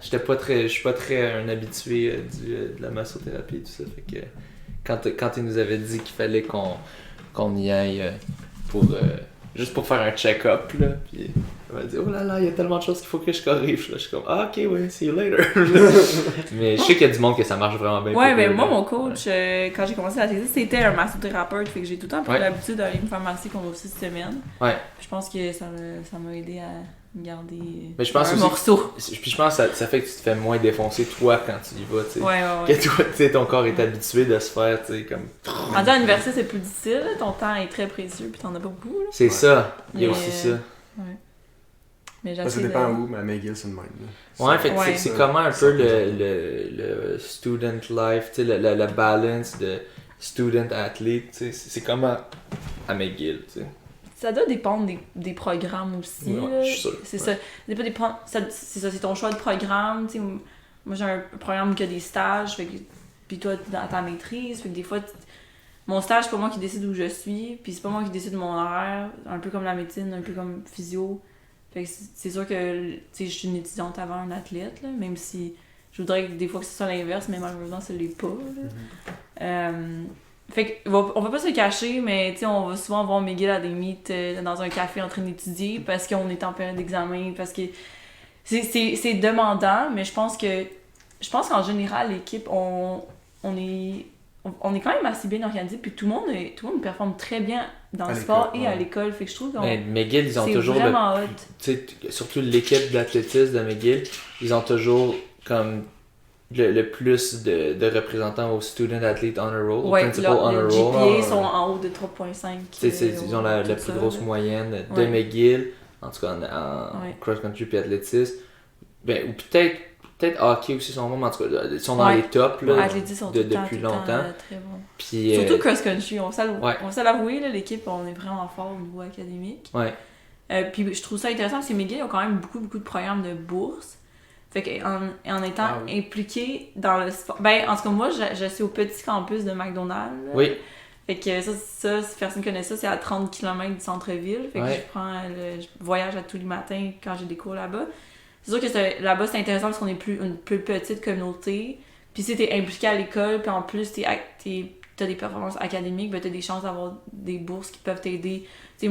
Je suis pas très un habitué de la massothérapie et tout ça. Fait que quand il nous avait dit qu'il fallait qu'on y aille pour juste pour faire un check-up, là, puis il m'a dit oh là là, il y a tellement de choses qu'il faut que je corrige. Là, je suis comme ah ok, ouais, see you later. Mais je sais qu'il y a du monde que ça marche vraiment bien. Ouais, mais moi, mon coach, quand j'ai commencé à thèse, c'était un massothérapeute. Fait que j'ai tout le temps pris l'habitude d'aller me faire masser comme aux 6 semaines. Ouais. Puis je pense que ça m'a aidé à garder mais je pense un morceau. Puis je pense que ça fait que tu te fais moins défoncer toi quand tu y vas, tu sais. Ouais. Que toi, tu sais, ton corps est habitué de se faire, tu sais, comme... En à l'université, c'est plus difficile, ton temps est très précieux, puis t'en as pas beaucoup, là. C'est ça, il y a aussi ça. Ouais. Mais ça dépend où, mais à McGill, c'est le même. Là. Ouais, fait que c'est comment un peu le student life, tu sais, la balance de student-athlète, tu sais, c'est comment à McGill, tu sais. Ça doit dépendre des programmes aussi. Ouais, je suis sûr. C'est ça. C'est ça, c'est ton choix de programme. T'sais, moi, j'ai un programme qui a des stages, puis toi, dans ta maîtrise. Fait que des fois, mon stage, c'est pas moi qui décide où je suis, puis c'est pas moi qui décide de mon horaire. Un peu comme la médecine, un peu comme physio. Fait que c'est sûr que je suis une étudiante avant un athlète, là, même si je voudrais que des fois que ce soit l'inverse, mais malheureusement, ça l'est pas. Là. Fait qu'on va pas se le cacher, mais on va souvent voir McGill à des meets dans un café en train d'étudier parce qu'on est en période d'examen, parce que c'est demandant, mais je pense qu'en général, l'équipe, on est quand même assez bien organisé, puis tout le monde performe très bien dans le sport et à l'école, fait que je trouve que McGill, ils ont toujours vraiment surtout l'équipe d'athlétisme de McGill, ils ont toujours comme le plus de représentants au Student Athlete Honor Roll, au Principal Honor Roll. Les GPA sont en haut de 3.5. Ils ont la plus grosse moyenne de McGill, en tout cas en cross-country puis athlétisme. Ben, ou peut-être hockey aussi sont bons, mais en tout cas, ils sont dans les tops là, depuis longtemps. Très bon. Puis, surtout cross-country, on va l'avouer, l'équipe, on est vraiment fort au niveau académique. Ouais. Puis je trouve ça intéressant parce que McGill ont quand même beaucoup de programmes de bourse. Fait qu'en étant impliqué dans le sport... Ben, en tout cas, moi, je suis au petit campus de McDonald's. Là. Oui. Fait que ça, si personne connaît ça, c'est à 30 km du centre-ville. Fait que je voyage à tous les matins quand j'ai des cours là-bas. C'est sûr que là-bas, c'est intéressant parce qu'on est une plus petite communauté. Puis si t'es impliqué à l'école, puis en plus, t'as des performances académiques, ben t'as des chances d'avoir des bourses qui peuvent t'aider. T'sais,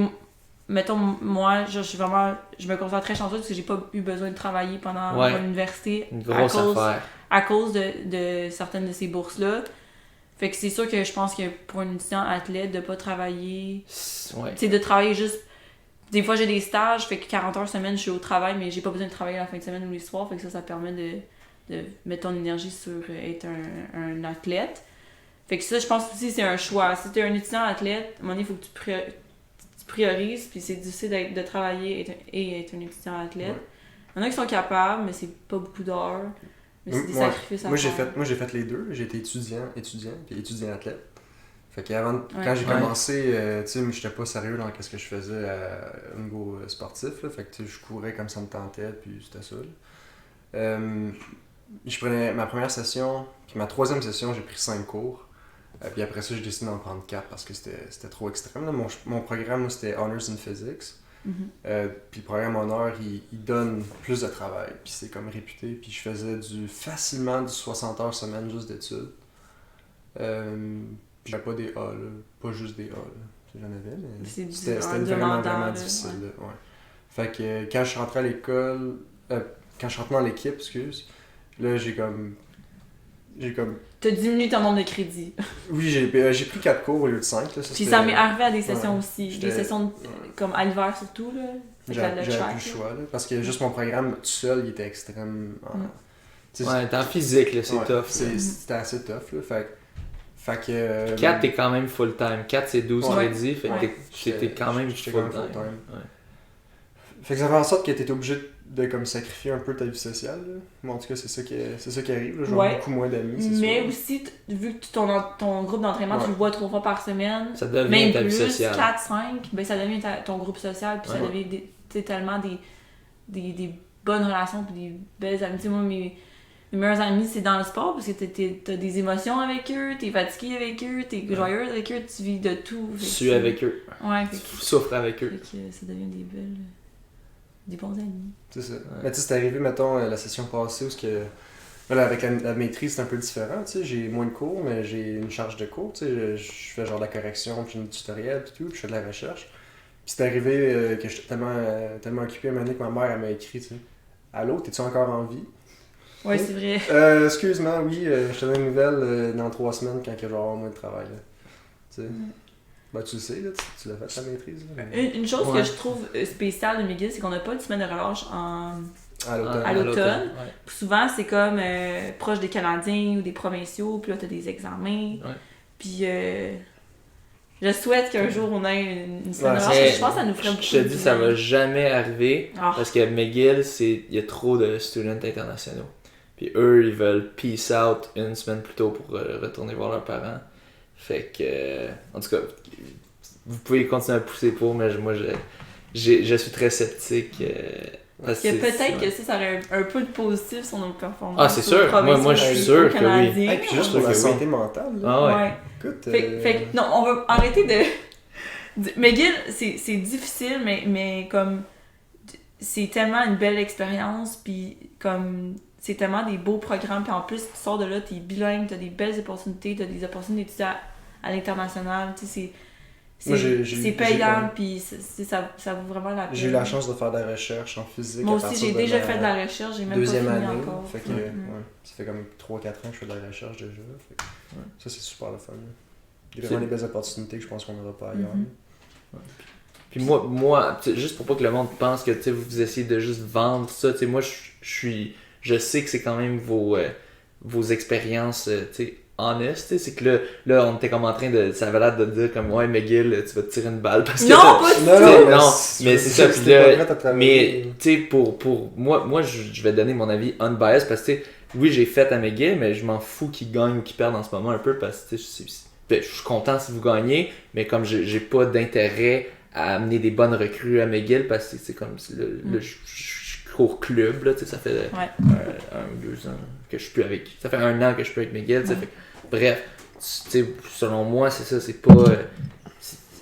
mettons, moi, je me considère très chanceuse parce que j'ai pas eu besoin de travailler pendant mon université à cause de certaines de ces bourses-là. Fait que c'est sûr que je pense que pour un étudiant athlète, de pas travailler, c'est de travailler juste... Des fois, j'ai des stages, fait que 40 heures semaine, je suis au travail, mais j'ai pas besoin de travailler la fin de semaine ou les soirs, fait que ça permet de mettre ton énergie sur être un athlète. Fait que ça, je pense aussi, c'est un choix. Si t'es un étudiant athlète, à un moment donné, il faut que tu priorises, puis c'est difficile de travailler et être un étudiant athlète. Il y en a qui sont capables, mais c'est pas beaucoup d'heures. Mais c'est des sacrifices à faire. Moi, j'ai fait les deux. J'ai été étudiant, puis étudiant athlète. Fait qu'avant, quand j'ai commencé, tu sais, j'étais pas sérieux dans ce que je faisais au niveau sportif. Là, fait que je courais comme ça me tentait, puis c'était ça. Je prenais ma première session, puis ma troisième session, j'ai pris 5 cours. Puis après ça, j'ai décidé d'en prendre 4 parce que c'était trop extrême. Là. Mon programme, c'était Honors in Physics. Puis le programme Honors, il donne plus de travail. Puis c'est comme réputé. Puis je faisais facilement du 60 heures semaine juste d'études. Puis j'avais pas des A, là. Pas juste des A. Là. J'en avais, mais c'était vraiment difficile. Là. Ouais. Fait que quand je rentrais à l'école, quand je rentrais dans l'équipe, là j'ai comme... T'as diminué ton nombre de crédits. Oui, j'ai pris 4 cours au lieu de 5. Là, puis ça m'est arrivé à des sessions aussi. Des sessions comme à l'hiver surtout. Là. J'avais plus le choix. Là, parce que juste mon programme tout seul, il était extrêmement... t'es en physique, là, c'est tough. C'était assez tough. Là, fait que... 4, t'es quand même full-time. 4, c'est 12 crédits. Fait que t'es quand même full-time. Fait que ça fait en sorte que t'es obligé de comme sacrifier un peu ta vie sociale. Là. Moi, en tout cas, c'est ça qui arrive. Là. J'ai beaucoup moins d'amis. Mais aussi, vu que ton groupe d'entraînement, tu le vois 3 fois par semaine, ça devient même ta vie plus, sociale. 4, 5, ben ça devient ton groupe social, puis ça devient tellement des bonnes relations, puis des belles amitiés. Moi, mes meilleurs amis, c'est dans le sport, parce que t'as des émotions avec eux, t'es fatigué avec eux, t'es joyeux avec eux, tu vis de tout. Tu suis avec eux. Ouais. Tu souffres avec eux. Fait que ça devient des belles... des bons amis. C'est ça. Mais tu sais, c'est arrivé, mettons, la session passée où voilà, avec la maîtrise, c'est un peu différent, tu sais, j'ai moins de cours, mais j'ai une charge de cours, tu sais, je fais genre de la correction, puis une tutoriel, puis tout, puis je fais de la recherche. Puis c'est arrivé que j'étais tellement occupé à un moment donné que ma mère, elle m'a écrit, tu sais, « Allô, t'es-tu encore en vie? » Ouais, c'est vrai. Excuse-moi, oui, je te donne une nouvelle dans 3 semaines quand je vais avoir moins de travail, là. Tu sais. Ben, tu le sais, là, tu l'as fait ta maîtrise. Là. Une chose que je trouve spéciale de McGill, c'est qu'on n'a pas de semaine de relâche à l'automne. Ouais. Souvent, c'est comme proche des Canadiens ou des provinciaux, puis là, t'as des examens. Ouais. Puis je souhaite qu'un jour on ait une semaine de relâche. Je pense que ça nous ferait beaucoup. Je te dis, ça va jamais arriver parce que McGill, il y a trop de students internationaux. Puis eux, ils veulent peace out une semaine plus tôt pour retourner voir leurs parents. Fait que, en tout cas, vous pouvez continuer à pousser pour, mais moi, je suis très sceptique. Parce que peut-être que ça aurait un peu de positif sur nos performances. Ah, c'est sûr. Moi, je suis sûr que oui. Et puis juste pour la santé mentale. Là. Ah ouais. Écoute, fait que, non, on va arrêter de... McGill, c'est difficile, mais comme... C'est tellement une belle expérience, puis comme... C'est tellement des beaux programmes, puis en plus, tu sors de là, t'es bilingue, t'as des belles opportunités, t'as des opportunités d'étudier à l'international, tu sais, c'est payant, puis ça vaut vraiment la peine. J'ai eu la chance de faire de la recherche en physique. Moi aussi, j'ai déjà fait de la recherche, j'ai même deuxième pas fini année, encore. Fait que, ça fait comme 3-4 ans que je fais de la recherche déjà. Fait que, ça, c'est super le fun. Il y a vraiment des belles opportunités que je pense qu'on n'aura pas ailleurs. Puis moi juste pour pas que le monde pense que vous essayez de juste vendre ça, moi, je sais que c'est quand même vos expériences, honest, c'est que là on était comme en train de, ça avait l'air de dire comme ouais McGill tu vas te tirer une balle parce que non mais c'est ça, puis là, mais tu sais pour moi je vais donner mon avis unbiased parce que oui j'ai fait à McGill mais je m'en fous qu'ils gagnent ou qu'ils perdent en ce moment un peu parce que je suis content si vous gagnez mais comme j'ai pas d'intérêt à amener des bonnes recrues à McGill parce que c'est comme au club, là, ça fait 1 ou 2 ans que je suis plus avec. Ça fait 1 an que je suis plus avec McGill. Fait, bref, selon moi, c'est ça, c'est pas.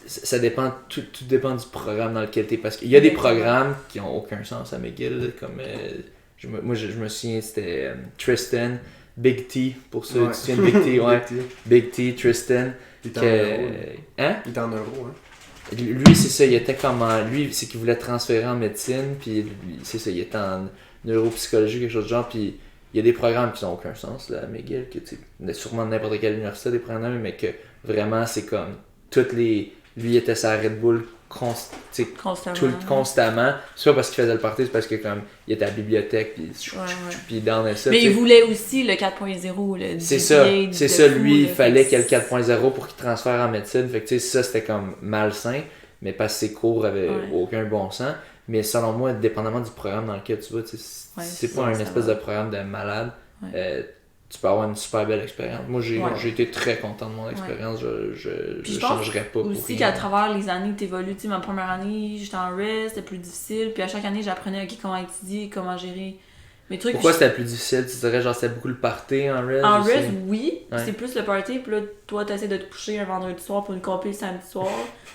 Ça dépend, tout dépend du programme dans lequel tu es. Parce qu'il y a des programmes qui ont aucun sens à McGill, comme. Moi, je me souviens, c'était Tristan, Big T, pour ceux qui se souviennent Big T, ouais. Big T, Tristan. Il est en euro. Hein? Il est en euro, hein. Lui, c'est ça, il était lui, c'est qu'il voulait transférer en médecine, puis c'est ça, il était en neuropsychologie, quelque chose de genre, puis il y a des programmes qui n'ont aucun sens, là, à McGill, que sûrement n'importe quelle université des programmes, mais que vraiment, c'est comme, lui, il était sa Red Bull constamment, soit parce qu'il faisait le party, c'est parce que comme, il était à la bibliothèque, puis il donnait ça. Mais il voulait aussi le 4.0, c'est ça, lui, il fallait qu'il y ait le 4.0 pour qu'il transfère en médecine, fait que ça, c'était comme malsain, mais parce que ses cours avaient aucun bon sens, mais selon moi, dépendamment du programme dans lequel tu vas, c'est pas un espèce de programme de malade, tu peux avoir une super belle expérience. Moi, j'ai été très content de mon expérience. Je changerais pas pour rien. Aussi qu'à travers les années, tu évolues. Ma première année, j'étais en rest, c'était plus difficile. Puis à chaque année, j'apprenais comment étudier, comment gérer mes trucs. Pourquoi c'était plus difficile? Tu dirais genre c'était beaucoup le party en rest? En rest, oui. C'est plus le party. Puis là, toi, t'essaies de te coucher un vendredi soir pour une compil le samedi soir.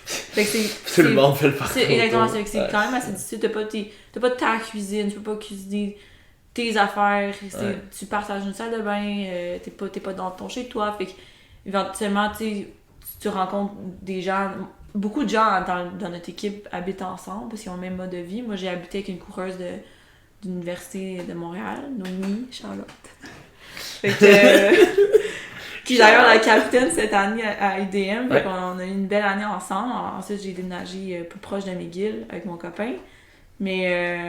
Fait que tout le monde fait le party. Exactement. C'est quand même assez difficile. T'as pas ta cuisine, tu peux pas cuisiner tes affaires, tu partages une salle de bain, t'es pas dans ton chez toi, fait qu'éventuellement tu rencontres des gens, beaucoup de gens dans notre équipe habitent ensemble parce qu'ils ont le même mode de vie. Moi j'ai habité avec une coureuse d'université de Montréal, Noémie Charlotte. Fait que qui est d'ailleurs la capitaine cette année à IDM, fait qu'on a eu une belle année ensemble. Ensuite j'ai déménagé plus proche de McGill avec mon copain, mais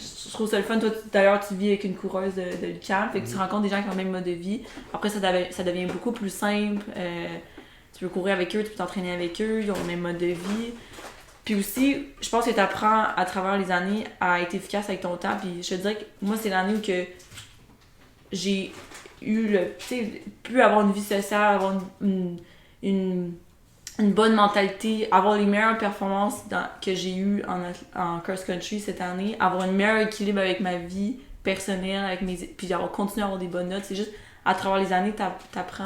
je trouve ça le fun. Toi, d'ailleurs, tu vis avec une coureuse de l'UQAM, fait que tu rencontres des gens qui ont le même mode de vie. Après, ça devient beaucoup plus simple. Tu peux courir avec eux, tu peux t'entraîner avec eux, ils ont le même mode de vie. Puis aussi, je pense que tu apprends à travers les années à être efficace avec ton temps. Puis je te dirais que moi, c'est l'année où que j'ai eu pu avoir une vie sociale, avoir une bonne mentalité, avoir les meilleures performances que j'ai eues en cross-country cette année, avoir un meilleur équilibre avec ma vie personnelle, puis continuer à avoir des bonnes notes. C'est juste, à travers les années, t'apprends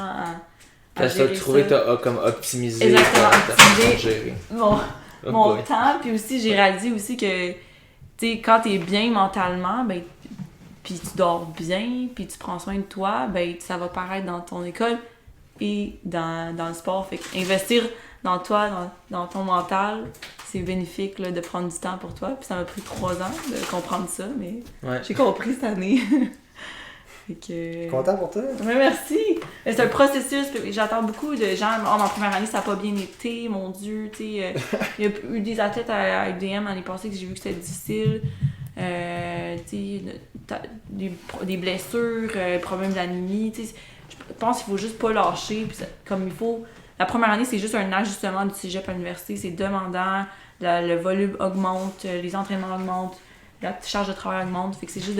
à gérer ça. Tu trouves que t'as comme optimisé exactement, ta façon de gérer. Bon, mon temps. Puis aussi, j'ai réalisé aussi que, tu sais, quand t'es bien mentalement, ben, puis tu dors bien, puis tu prends soin de toi, ben, ça va paraître dans ton école et dans le sport. Fait qu'investir dans toi, dans ton mental, c'est bénéfique là, de prendre du temps pour toi. Puis ça m'a pris 3 ans de comprendre ça, mais j'ai compris cette année. Fait que... Content pour toi? Ouais, merci! C'est un processus. J'attends beaucoup de gens. Oh, ma première année, ça n'a pas bien été, mon Dieu. Il y a eu des athlètes à UDM l'année passée que j'ai vu que c'était difficile. Des blessures, problèmes d'anémie. Je pense qu'il faut juste pas lâcher. Puis comme il faut. La première année, c'est juste un ajustement du cégep à l'université. C'est demandant. Le volume augmente, les entraînements augmentent, la charge de travail augmente. Fait que c'est juste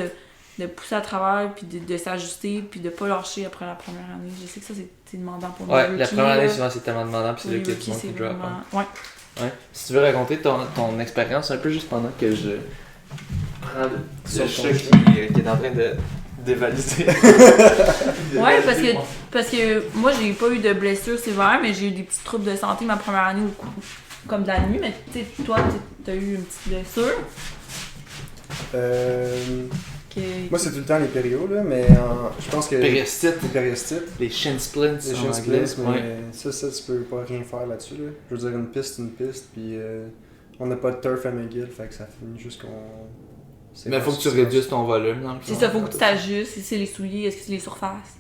de pousser à travers, puis de s'ajuster, puis de pas lâcher après la première année. Je sais que ça, c'est demandant pour nous. Ouais, la première année, souvent, c'est tellement demandant, puis c'est là qu'il y a tout le monde qui drop. Ouais. Si tu veux raconter ton expérience un peu juste pendant que je prends le chat qui est en train de dévaliser. Ouais, parce que moi, j'ai pas eu de blessure sévère, mais j'ai eu des petits troubles de santé ma première année, comme de la nuit, mais tu sais, toi, t'as eu une petite blessure. Moi, c'est tout le temps les périos, là, mais je pense que... Périostite. Les périostites. Les shin splints. Les shin splints, mais ça, tu peux pas rien faire là-dessus, là. Je veux dire, une piste, puis on n'a pas de turf à McGill, fait que ça finit juste qu'on... Mais faut que tu réduises ton volume, dans le fond. C'est ça, faut que tu t'ajustes. Si c'est les souliers, est-ce que c'est les surfaces?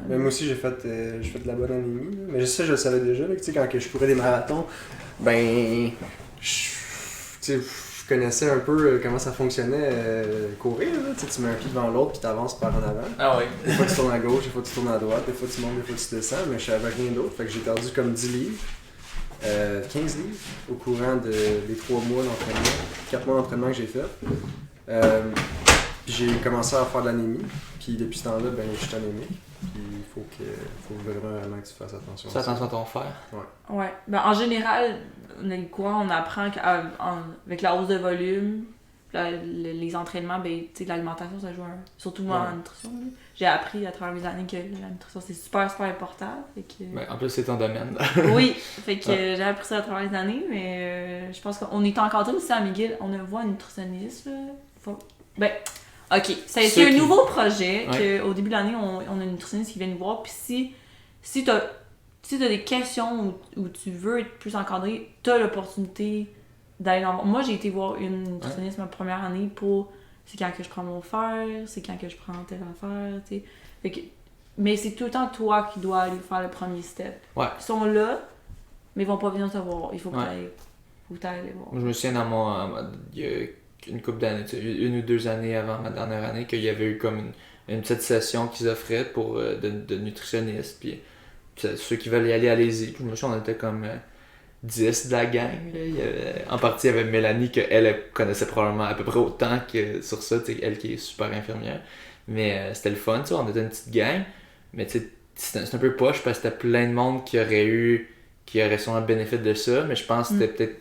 Mais moi aussi, j'ai fait de la bonne anémie, là. Mais ça, je le savais déjà, là, que, quand je courais des marathons, ben... Je connaissais un peu comment ça fonctionnait courir, là. Tu mets un pied devant l'autre puis t'avances par en avant. Ah oui. Des fois tu tournes à gauche, des fois tu tournes à droite, des fois tu montes, des fois tu descends, mais je savais rien d'autre. Fait que j'ai perdu comme 10 livres, 15 livres au courant des 3 mois d'entraînement, 4 mois d'entraînement que j'ai fait. Puis j'ai commencé à faire de l'anémie, puis depuis ce temps-là, ben je suis anémique. Puis il faut vraiment que tu fasses attention. Fais attention à ton fer. Ouais. Ben, en général, on apprend qu'avec la hausse de volume, les entraînements, ben, l'alimentation, ça joue surtout moi en nutrition. Là. J'ai appris à travers mes années que la nutrition, c'est super, super important. Fait que... Ben, en plus, c'est ton domaine. Oui, fait que j'ai appris ça à travers les années, mais je pense qu'on est encadré aussi à McGill. On voit un nutritionniste. Ben, ok, c'est un nouveau projet qu'au début de l'année, on a une nutritionniste qui vient nous voir. Puis si t'as des questions où tu veux être plus encadré, t'as l'opportunité d'aller dans... Moi, j'ai été voir une nutritionniste ma première année pour... C'est quand que je prends mon fer, c'est quand que je prends telle affaire, tu sais. Fait que... Mais c'est tout le temps toi qui dois aller faire le premier step. Ouais. Ils sont là, mais ils vont pas venir te voir. Il faut que tu ailles les voir. Moi, je me souviens il y a une couple d'années, 1 ou 2 années avant ma dernière année, qu'il y avait eu comme une petite session qu'ils offraient pour de nutritionnistes. Puis ceux qui veulent y aller, allez-y. Puis moi, on était comme 10 de la gang. Là. En partie, il y avait Mélanie, qu'elle connaissait probablement à peu près autant que sur ça, elle qui est super infirmière. Mais c'était le fun, on était une petite gang. Mais c'est un peu poche parce que c'était plein de monde qui aurait sûrement le bénéfice de ça. Mais je pense que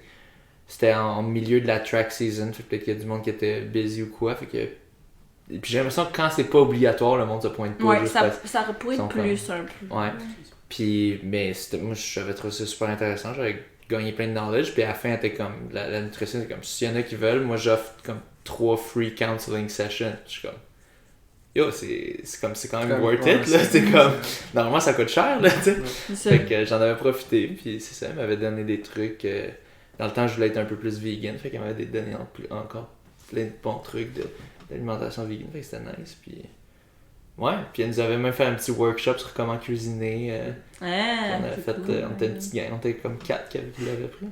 c'était en milieu de la track season. Fait que peut-être qu'il y a du monde qui était busy ou quoi. Fait que... Et puis j'ai l'impression que quand c'est pas obligatoire, le monde se pointe pas. Ouais, ça pourrait être plus un peu. Ouais. Puis, mais moi, j'avais trouvé ça super intéressant. J'avais gagné plein de knowledge. Puis à la fin, elle était comme, la nutrition, c'est comme, s'il y en a qui veulent, moi j'offre comme 3 free counseling sessions. Je suis comme, yo, c'est quand même worth it, là. C'est comme, normalement ça coûte cher, là, tu sais. Fait que j'en avais profité. Puis c'est ça, elle m'avait donné des trucs. Dans le temps, je voulais être un peu plus vegan. Fait qu'elle m'avait donné encore plein de bons trucs d'alimentation vegan. Fait que c'était nice. Puis. Ouais, puis elle nous avait même fait un petit workshop sur comment cuisiner. On avait fait, cool, on était une petite gang, on était comme 4 qui l'avaient pris.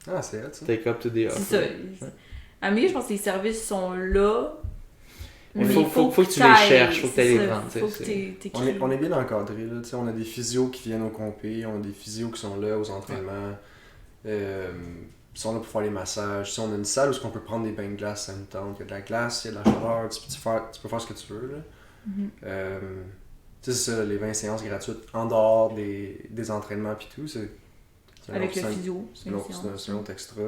Ah, c'est hot, ça. Take up to the offer. C'est ça. À McGill, je pense que les services sont là. Mais il faut que tu les cherches, faut que tu les vendre. On est bien encadré, là. On a des physios qui viennent au compé, on a des physios qui sont là aux entraînements. Ils sont là pour faire les massages. On a une salle où on peut prendre des bains de glace, ça nous tente. Il y a de la glace, il y a de la chaleur, tu peux faire ce que tu veux, là. C'est ça, les 20 séances gratuites en dehors des entraînements pis tout, c'est avec le physio, c'est un autre extra.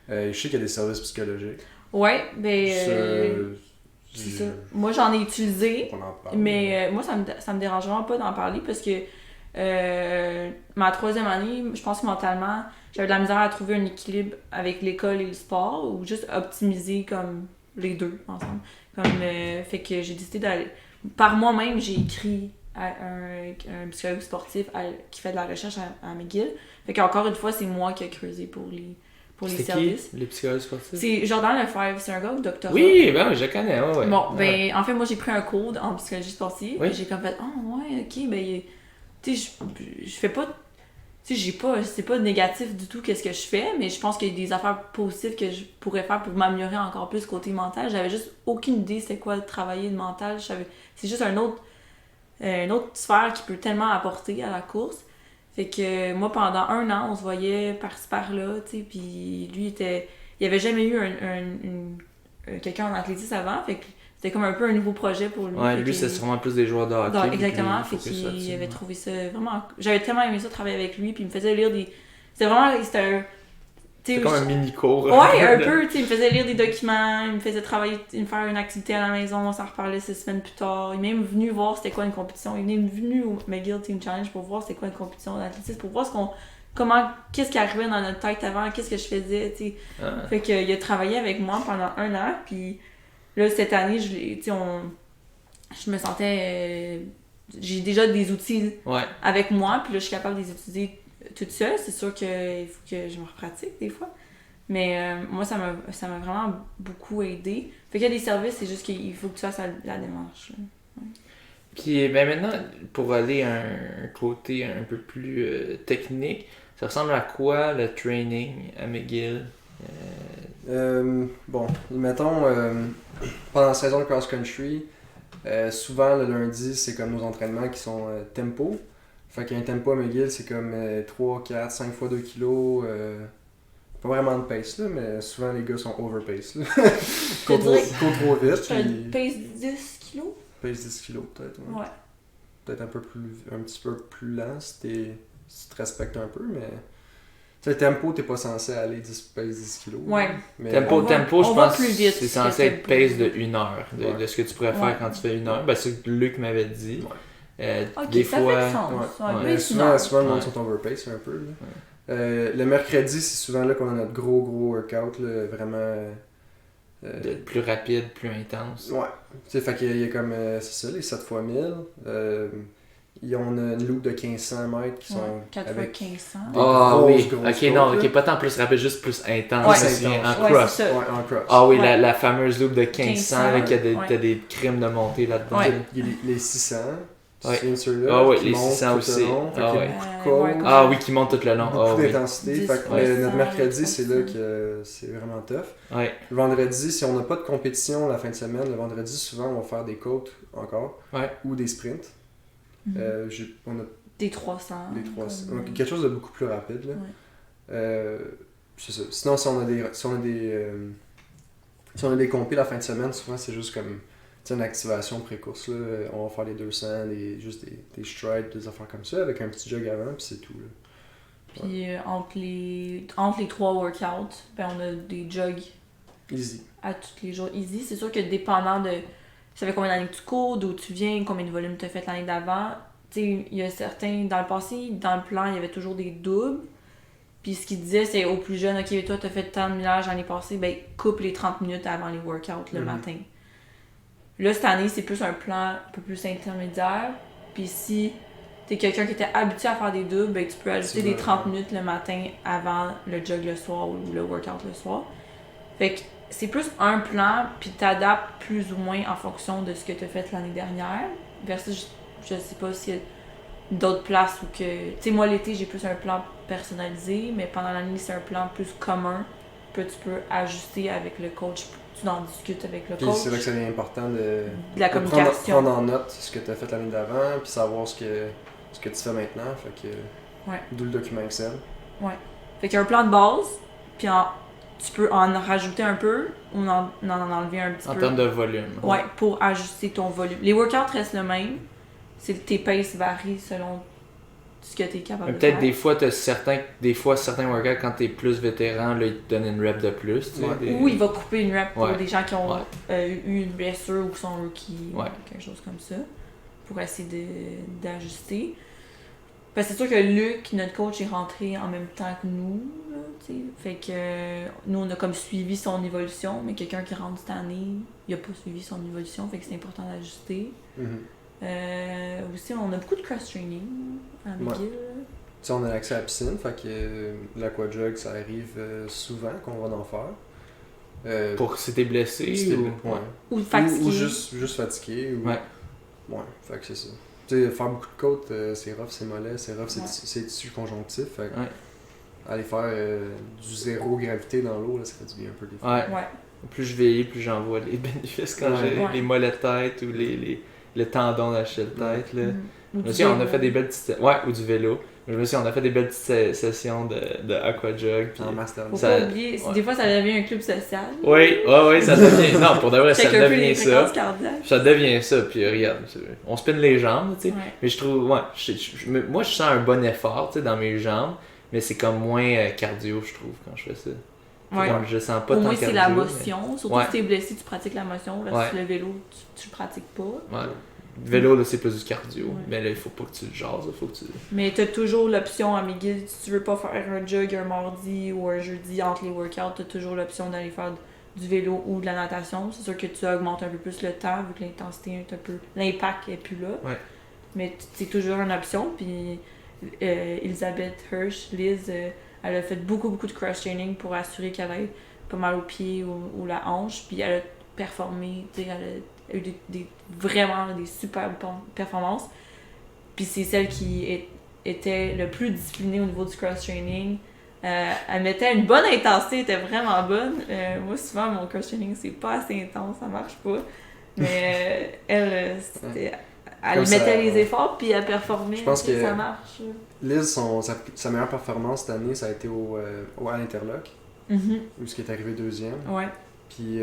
Je sais qu'il y a des services psychologiques. Ouais, ben c'est ça. Moi j'en ai utilisé, mais moi ça me dérange vraiment pas d'en parler parce que Ma 3e année, je pense que mentalement, j'avais de la misère à trouver un équilibre avec l'école et le sport, ou juste optimiser comme les deux ensemble. Fait que j'ai décidé d'aller... Par moi-même, j'ai écrit à un psychologue sportif qui fait de la recherche à McGill. Fait qu'encore une fois, c'est moi qui ai creusé pour les services. Qui, les psychologues sportifs? C'est Jordan Lefebvre, c'est un gars au doctorat. Oui, ben je connais, ouais. Bon, ben, en fait, moi, j'ai pris un cours en psychologie sportive. Oui. Et j'ai comme fait, ouais, ok, ben, tu sais, je fais pas... Tu sais, c'est pas négatif du tout qu'est-ce que je fais, mais je pense qu'il y a des affaires positives que je pourrais faire pour m'améliorer encore plus côté mental. J'avais juste aucune idée c'était quoi travailler le mental. C'est juste une autre sphère qui peut tellement apporter à la course. Fait que moi, pendant 1 an, on se voyait par-ci par-là, tu sais, puis lui, il avait jamais eu quelqu'un en athlétisme avant, fait que c'était comme un peu un nouveau projet pour lui. Ouais, lui, c'est sûrement plus des joueurs de hockey. Exactement, fait qu'il avait trouvé ça vraiment... J'avais tellement aimé ça, travailler avec lui, puis il me faisait lire des... C'était comme un mini-cours. Ouais, un peu, tu sais, il me faisait lire des documents, il me faisait faire une activité à la maison, on s'en reparlait 6 semaines plus tard. Il est même venu voir c'était quoi une compétition. Il est même venu au McGill Team Challenge pour voir c'était quoi une compétition d'athlétisme, pour voir qu'est-ce qui arrivait dans notre tête avant, qu'est-ce que je faisais, tu sais. Ah. Fait qu'il a travaillé avec moi pendant 1 an, puis là, cette année, je me sentais... j'ai déjà des outils avec moi, puis là, je suis capable de les utiliser toute seule. C'est sûr qu'il faut que je me repratique des fois. Mais moi, ça m'a vraiment beaucoup aidé. Fait qu'il y a des services, c'est juste qu'il faut que tu fasses la démarche. Ouais. Puis ben maintenant, pour aller à un côté un peu plus technique, ça ressemble à quoi le training à McGill? Bon, mettons, pendant la saison de cross-country, souvent le lundi, c'est comme nos entraînements qui sont tempo. Fait qu'un tempo à McGill, c'est comme 3, 4, 5 fois 2 kilos. Pas vraiment de pace, là, mais souvent les gars sont overpace. Cours trop vite. Tu as une pace 10 kilos? Pace 10 kilos, peut-être. Ouais. Peut-être un petit peu plus lent si tu te respectes un peu, mais... Tu sais, le tempo, t'es pas censé aller pace 10 kilos. Ouais. Mais tempo, je pense que c'est censé être pace de 1 heure. De ce que tu pourrais faire quand tu fais 1 heure. Ben, c'est ce que Luc m'avait dit. Des fois... Mais souvent, le monde sont overpace un peu. Le mercredi, c'est souvent là qu'on a notre gros workout, là, vraiment... plus rapide, plus intense. Ouais. Tu sais, fait qu'il y a comme, c'est ça, les 7 x 1000. Ils ont une loop de 1500 mètres qui sont 4 avec x 1500. Ah oui, grosses ok, pas tant plus rapide, juste plus intense. Ouais. En cross. Ouais, en cross. Ah oui, la fameuse loop de 1500, là, qui a ouais. des crimes de montée là-dedans. Ouais. Il y a les 600. Ouais. Tu viens sur là, Ah oui, qui les montent 600 tout aussi. le long, fait qu'il y a beaucoup de côtes, Ah oui, qui monte tout le long. beaucoup d'intensité. Fait que notre mercredi, 10, c'est là que c'est vraiment tough. Ouais. Le vendredi, si on n'a pas de compétition la fin de semaine, le vendredi, souvent, on va faire des côtes encore. Ou des sprints. On a des 300. Donc, quelque chose de beaucoup plus rapide. Là. C'est ça. Sinon, si on a des compés la fin de semaine, souvent, c'est juste comme une activation pré-course. Là. On va faire les 200, juste des strides, des affaires comme ça, avec un petit jog avant, puis c'est tout. Là. Puis entre les 3 workouts, ben, on a des jogs easy à tous les jours. Easy. C'est sûr que dépendant de ça fait combien d'années que tu cours, d'où tu viens, combien de volume tu as fait l'année d'avant. Il y a certains, dans le passé, dans le plan, il y avait toujours des doubles. Puis ce qu'il disait, c'est aux plus jeunes, ok, toi, tu as fait tant de millage l'année passée, ben coupe les 30 minutes avant les workouts le matin. Là, cette année, c'est plus un plan un peu plus intermédiaire. Puis si t'es quelqu'un qui était habitué à faire des doubles, ben tu peux ajouter des 30 minutes le matin avant le jog le soir ou le workout le soir. Fait que c'est plus un plan, puis t'adaptes plus ou moins en fonction de ce que t'as fait l'année dernière. Versus, je sais pas s'il y a d'autres places où que... Tu sais, moi, l'été, j'ai plus un plan personnalisé, mais pendant l'année, c'est un plan plus commun que tu peux ajuster avec le coach. Tu en discutes avec le coach. Puis c'est là que c'est important de la communication. Prendre en note ce que tu as fait l'année d'avant, puis savoir ce que tu fais maintenant. Fait que, d'où le document Excel. Ouais. Fait qu'il y a un plan de base, puis tu peux en rajouter un peu ou en enlever un petit peu. En termes de volume. Ouais, pour ajuster ton volume. Les workouts restent le même. Tes paces varient selon ce que tu es capable de faire. Peut-être des fois, certains workouts, quand tu es plus vétéran, là, ils te donnent une rep de plus. Ou il va couper une rep pour des gens qui ont eu une blessure ou qui sont rookies, quelque chose comme ça, pour essayer d'ajuster. Parce que c'est sûr que Luc, notre coach, est rentré en même temps que nous. Là, t'sais. Fait que nous, on a comme suivi son évolution, mais quelqu'un qui rentre cette année, il a pas suivi son évolution, fait que c'est important d'ajuster. Aussi, on a beaucoup de cross-training à McGill. Tu sais, on a accès à la piscine, fait que l'aquajog, ça arrive souvent qu'on va en faire. Pour si t'es blessé Ou fatigué. Ou juste fatigué. Ou... Ouais. Ouais, fait que c'est ça. Tu sais, faire beaucoup de côtes, c'est rough, c'est mollet, c'est rough, c'est tissu conjonctif. Fait que aller faire du zéro gravité dans l'eau, là, ça fait du bien un peu des fois. Ouais. Plus je vieillis, plus j'en vois les bénéfices quand j'ai les mollets de tête ou le tendon d'Achille tête. Là. Aussi, on a fait des belles petites... Ouais, ou du vélo. Je me suis dit, on a fait des belles petites sessions de aquajog. En master. Faut pas oublier, des fois ça devient un club social. Oui, ça devient... Non, pour de vrai, ça devient ça. Ça devient ça, puis regarde, on spinne les jambes, tu sais. Ouais. Mais je trouve, moi je sens un bon effort, tu sais, dans mes jambes, mais c'est comme moins cardio, je trouve, quand je fais ça. Ouais. Comme je sens pas au tant moins cardio. c'est la motion, surtout Ouais. si t'es blessé, tu pratiques la motion, versus le vélo, tu le pratiques pas. Ouais. Le vélo, là, c'est plus du cardio, Ouais. mais là, il faut pas que tu le jases, il faut que tu... Mais t'as toujours l'option à McGill, si tu veux pas faire un jog un mardi ou un jeudi entre les workouts, t'as toujours l'option d'aller faire du vélo ou de la natation. C'est sûr que tu augmentes un peu plus le temps, vu que l'intensité est un peu... L'impact est plus là. Ouais. Mais c'est toujours une option, puis Elisabeth Hirsch, Liz, elle a fait beaucoup de cross-training pour assurer qu'elle ait pas mal aux pieds ou la hanche, puis elle a performé, tu sais, elle a eu vraiment des super bonnes performances. Puis c'est celle qui était le plus disciplinée au niveau du cross-training. Elle mettait une bonne intensité, elle était vraiment bonne. Moi, souvent, mon cross-training, c'est pas assez intense, ça marche pas. Mais elle, c'était... Elle Comme mettait ça, les efforts, puis elle performait, je pense que ça marche. Liz, sa meilleure performance cette année, ça a été à l'Interlock, où ce qui est arrivé deuxième. Ouais. Puis,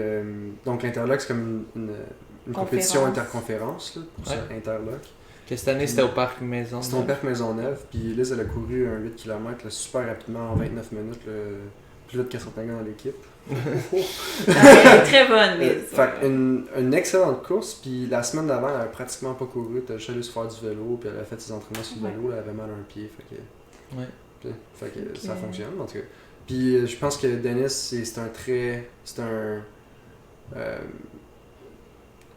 donc l'Interlock, c'est comme une compétition interconférence, là, pour ça, Interlock. Cette année, c'était au Parc Maisonneuve. C'était au Parc Maisonneuve, puis Liz, elle a couru un 8 km là, super rapidement, en 29 minutes, plus vite qu'à certains gars dans l'équipe. Elle est très bonne, Liz. Fait une excellente course, puis la semaine d'avant, elle avait pratiquement pas couru, elle a juste allé se faire du vélo, puis elle a fait ses entraînements sur le vélo, elle avait mal à un pied, fait que ça fonctionne en tout cas. Puis je pense que Dennis, c'est un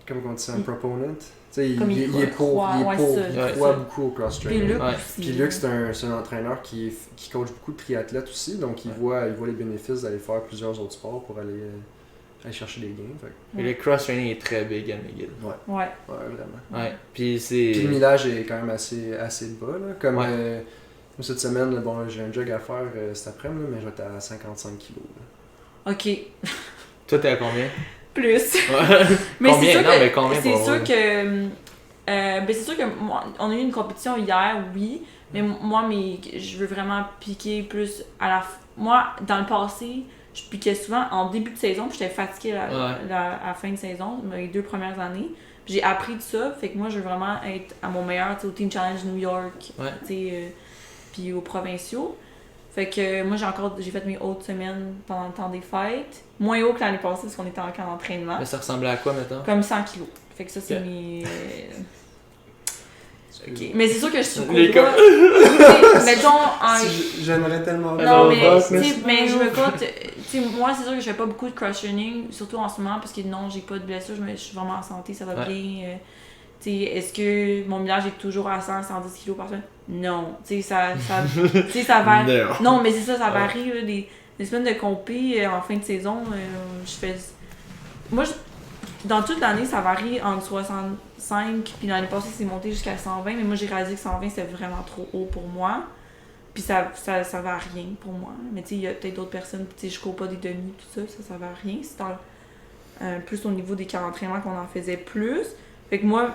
comment on dit ça, un proponent. Il croit beaucoup au cross-training. Puis Luc, c'est un entraîneur qui coach beaucoup de triathlètes aussi, donc il voit les bénéfices d'aller faire plusieurs autres sports pour aller chercher des gains. Et le cross-training est très big à McGill. Ouais, vraiment. Ouais. Puis le millage est quand même assez bas. Là. Comme cette semaine, bon, j'ai un jog à faire cet après-midi, mais je vais être à 55 kg. Ok. Toi, t'es à combien? Plus. Mais combien? Mais combien? C'est sûr que... c'est sûr que on a eu une compétition hier, oui, mais moi, je veux vraiment piquer plus à la... Moi, dans le passé, je piquais souvent en début de saison, puis j'étais fatiguée à la fin de saison, les 2 premières années. Puis j'ai appris de ça, fait que moi, je veux vraiment être à mon meilleur, au Team Challenge New York, puis aux provinciaux. Fait que moi, j'ai fait mes hautes semaines pendant le temps des fêtes. Moins haut que l'année passée, parce qu'on était en camp d'entraînement. Mais ça ressemblait à quoi, maintenant? Comme 100 kilos. Fait que ça, c'est mes... Okay. Mais c'est sûr que je suis pas... mettons... J'aimerais tellement... Non, mais je me compte... moi, c'est sûr que je fais pas beaucoup de cross-training, surtout en ce moment, parce que non, j'ai pas de blessure, je suis vraiment en santé, ça va bien. Est-ce que mon millage est toujours à 100-110 kg par semaine? Non. Ça varie. Non, mais c'est ça varie. Là, des semaines de compé en fin de saison, je fais... Moi, dans toute l'année, ça varie entre 65, puis l'année passée, c'est monté jusqu'à 120, mais moi, j'ai réalisé que 120, c'était vraiment trop haut pour moi. Puis ça va rien pour moi. Mais il y a peut-être d'autres personnes, je cours pas des demi, tout ça va rien. C'est plus au niveau des camps d'entraînement qu'on en faisait plus. Fait que moi,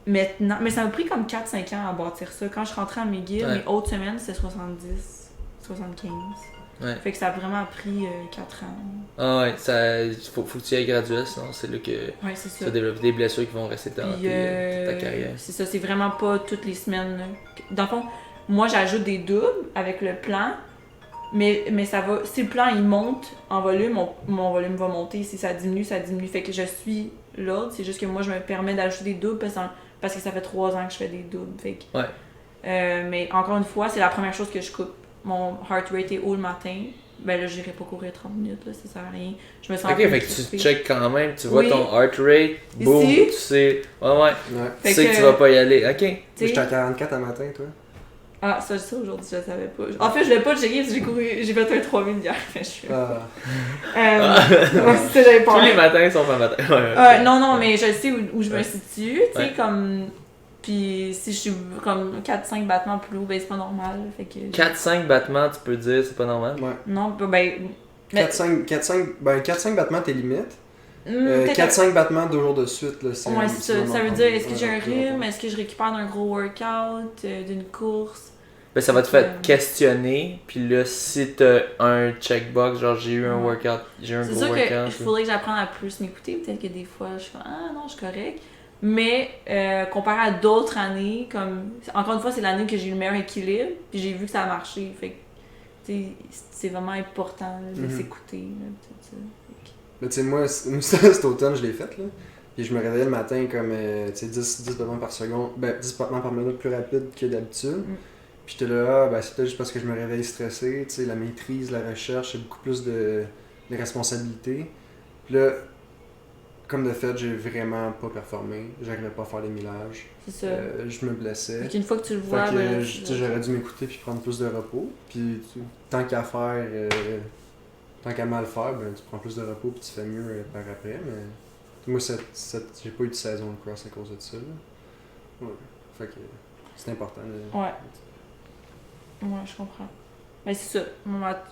maintenant... Mais ça m'a pris comme 4-5 ans à bâtir ça. Quand je rentrais à McGill, mes hautes semaines, c'était 70, 75. Ouais. Fait que ça a vraiment pris 4 ans. Ah ouais, faut que tu ailles graduel, sinon c'est là que tu vas développer des blessures qui vont rester dans ta carrière. C'est ça, c'est vraiment pas toutes les semaines. Là. Dans le fond, moi j'ajoute des doubles avec le plan, mais ça va. Si le plan il monte en volume, mon volume va monter. Si ça diminue, ça diminue. Fait que je suis l'ordre, c'est juste que moi je me permets d'ajouter des doubles parce que ça fait 3 ans que je fais des doubles. Fait que Mais encore une fois, c'est la première chose que je coupe. Mon heart rate est haut le matin. Ben là, j'irai pas courir 30 minutes, là, ça sert à rien. Je me sens Ok, fait que tu checkes quand même, tu vois ton heart rate, boum, Ici. tu sais. Ouais. Tu sais que tu que vas pas y aller. Ok. J'étais à 44 un matin, toi. Ah, ça aujourd'hui, je le savais pas. En fait, je l'ai pas checké parce que j'ai fait un 3000 hier. Je suis. Ouais, c'est ça, j'avais pas. Tous les matins sont pas matin. Non, mais je sais où je me situe, tu sais, comme. Puis si je suis comme 4-5 battements plus haut, ben c'est pas normal. Fait que 4-5 battements, tu peux dire, c'est pas normal. Ouais. Non, ben. 4-5 battements, t'es limite. Peut-être 4-5 battements 2 jours de suite, là, c'est. Ouais, c'est ça. Ça veut dire, est-ce que j'ai un rhume? Est-ce que je récupère d'un gros workout, d'une course? Ben, ça va te faire questionner, puis là, si t'as un checkbox, genre j'ai eu un workout, j'ai eu un gros workout. C'est sûr qu'il faudrait que j'apprenne à plus m'écouter. Peut-être que des fois, je suis comme, ah non, je suis correct. Mais comparé à d'autres années, comme encore une fois, c'est l'année que j'ai eu le meilleur équilibre, puis j'ai vu que ça a marché. Fait que, c'est vraiment important là, de s'écouter. Là, tout ça. Mais tu sais, moi, cet automne, je l'ai fait, là. Puis je me réveillais le matin comme, tu sais, 10 battements par seconde, 10 battements par minute plus rapide que d'habitude. Puis j'étais là, c'est peut-être juste parce que je me réveille stressé, tu sais, la maîtrise, la recherche, c'est beaucoup plus de responsabilités. Puis là, comme de fait, j'ai vraiment pas performé. J'arrivais pas à faire les millages. C'est ça. Je me blessais. Une fois que tu le vois, fait que, j'aurais dû m'écouter puis prendre plus de repos. Puis tant qu'à faire, tant qu'à mal faire, ben tu prends plus de repos puis tu fais mieux par après. Mais moi, j'ai pas eu de saison de cross à cause de ça. Là. Ouais. Fait que c'est important. Ouais, je comprends. Mais c'est ça.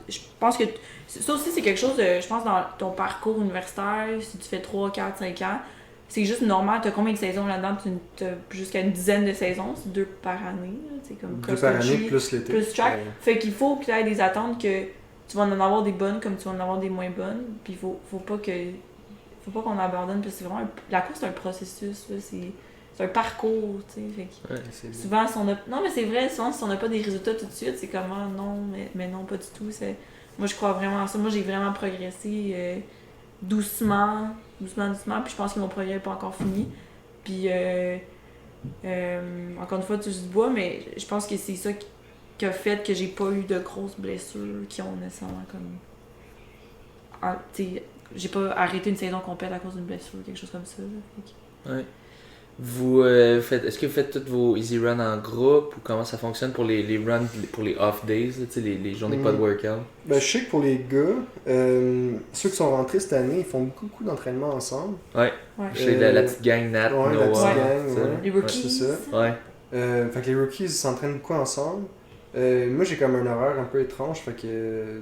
Je pense que ça aussi, c'est quelque chose de. Je pense dans ton parcours universitaire, si tu fais 3, 4, 5 ans, c'est juste normal. Tu as combien de saisons là-dedans? Tu as jusqu'à une dizaine de saisons, c'est 2 par année. C'est comme 2 par année plus l'été. Plus track. Fait qu'il faut que tu aies des attentes que tu vas en avoir des bonnes comme tu vas en avoir des moins bonnes. Puis faut pas qu'on abandonne. Parce que c'est vraiment. La course, c'est un processus. Là, c'est un parcours, tu sais. Souvent, si on a... Non, mais c'est vrai, souvent, si on n'a pas des résultats tout de suite, c'est comme, non, mais non, pas du tout. Moi, je crois vraiment en ça. Moi, j'ai vraiment progressé doucement. Puis je pense que mon progrès n'est pas encore fini. Puis, encore une fois, tu du bois, mais je pense que c'est ça qui a fait que j'ai pas eu de grosses blessures qui ont nécessairement comme... j'ai pas arrêté une saison complète à cause d'une blessure, quelque chose comme ça. Ouais. Est-ce que vous faites tous vos easy runs en groupe ou comment ça fonctionne pour les runs, pour les off days, là, les journées pas de workout? Ben, je sais que pour les gars, ceux qui sont rentrés cette année, ils font beaucoup d'entraînement ensemble. Ouais. Chez la petite gang Nat, Noah, la petite gang, les rookies. C'est ça. Ouais. Fait que les rookies, ils s'entraînent beaucoup ensemble. Moi, j'ai comme un horaire un peu étrange, fait que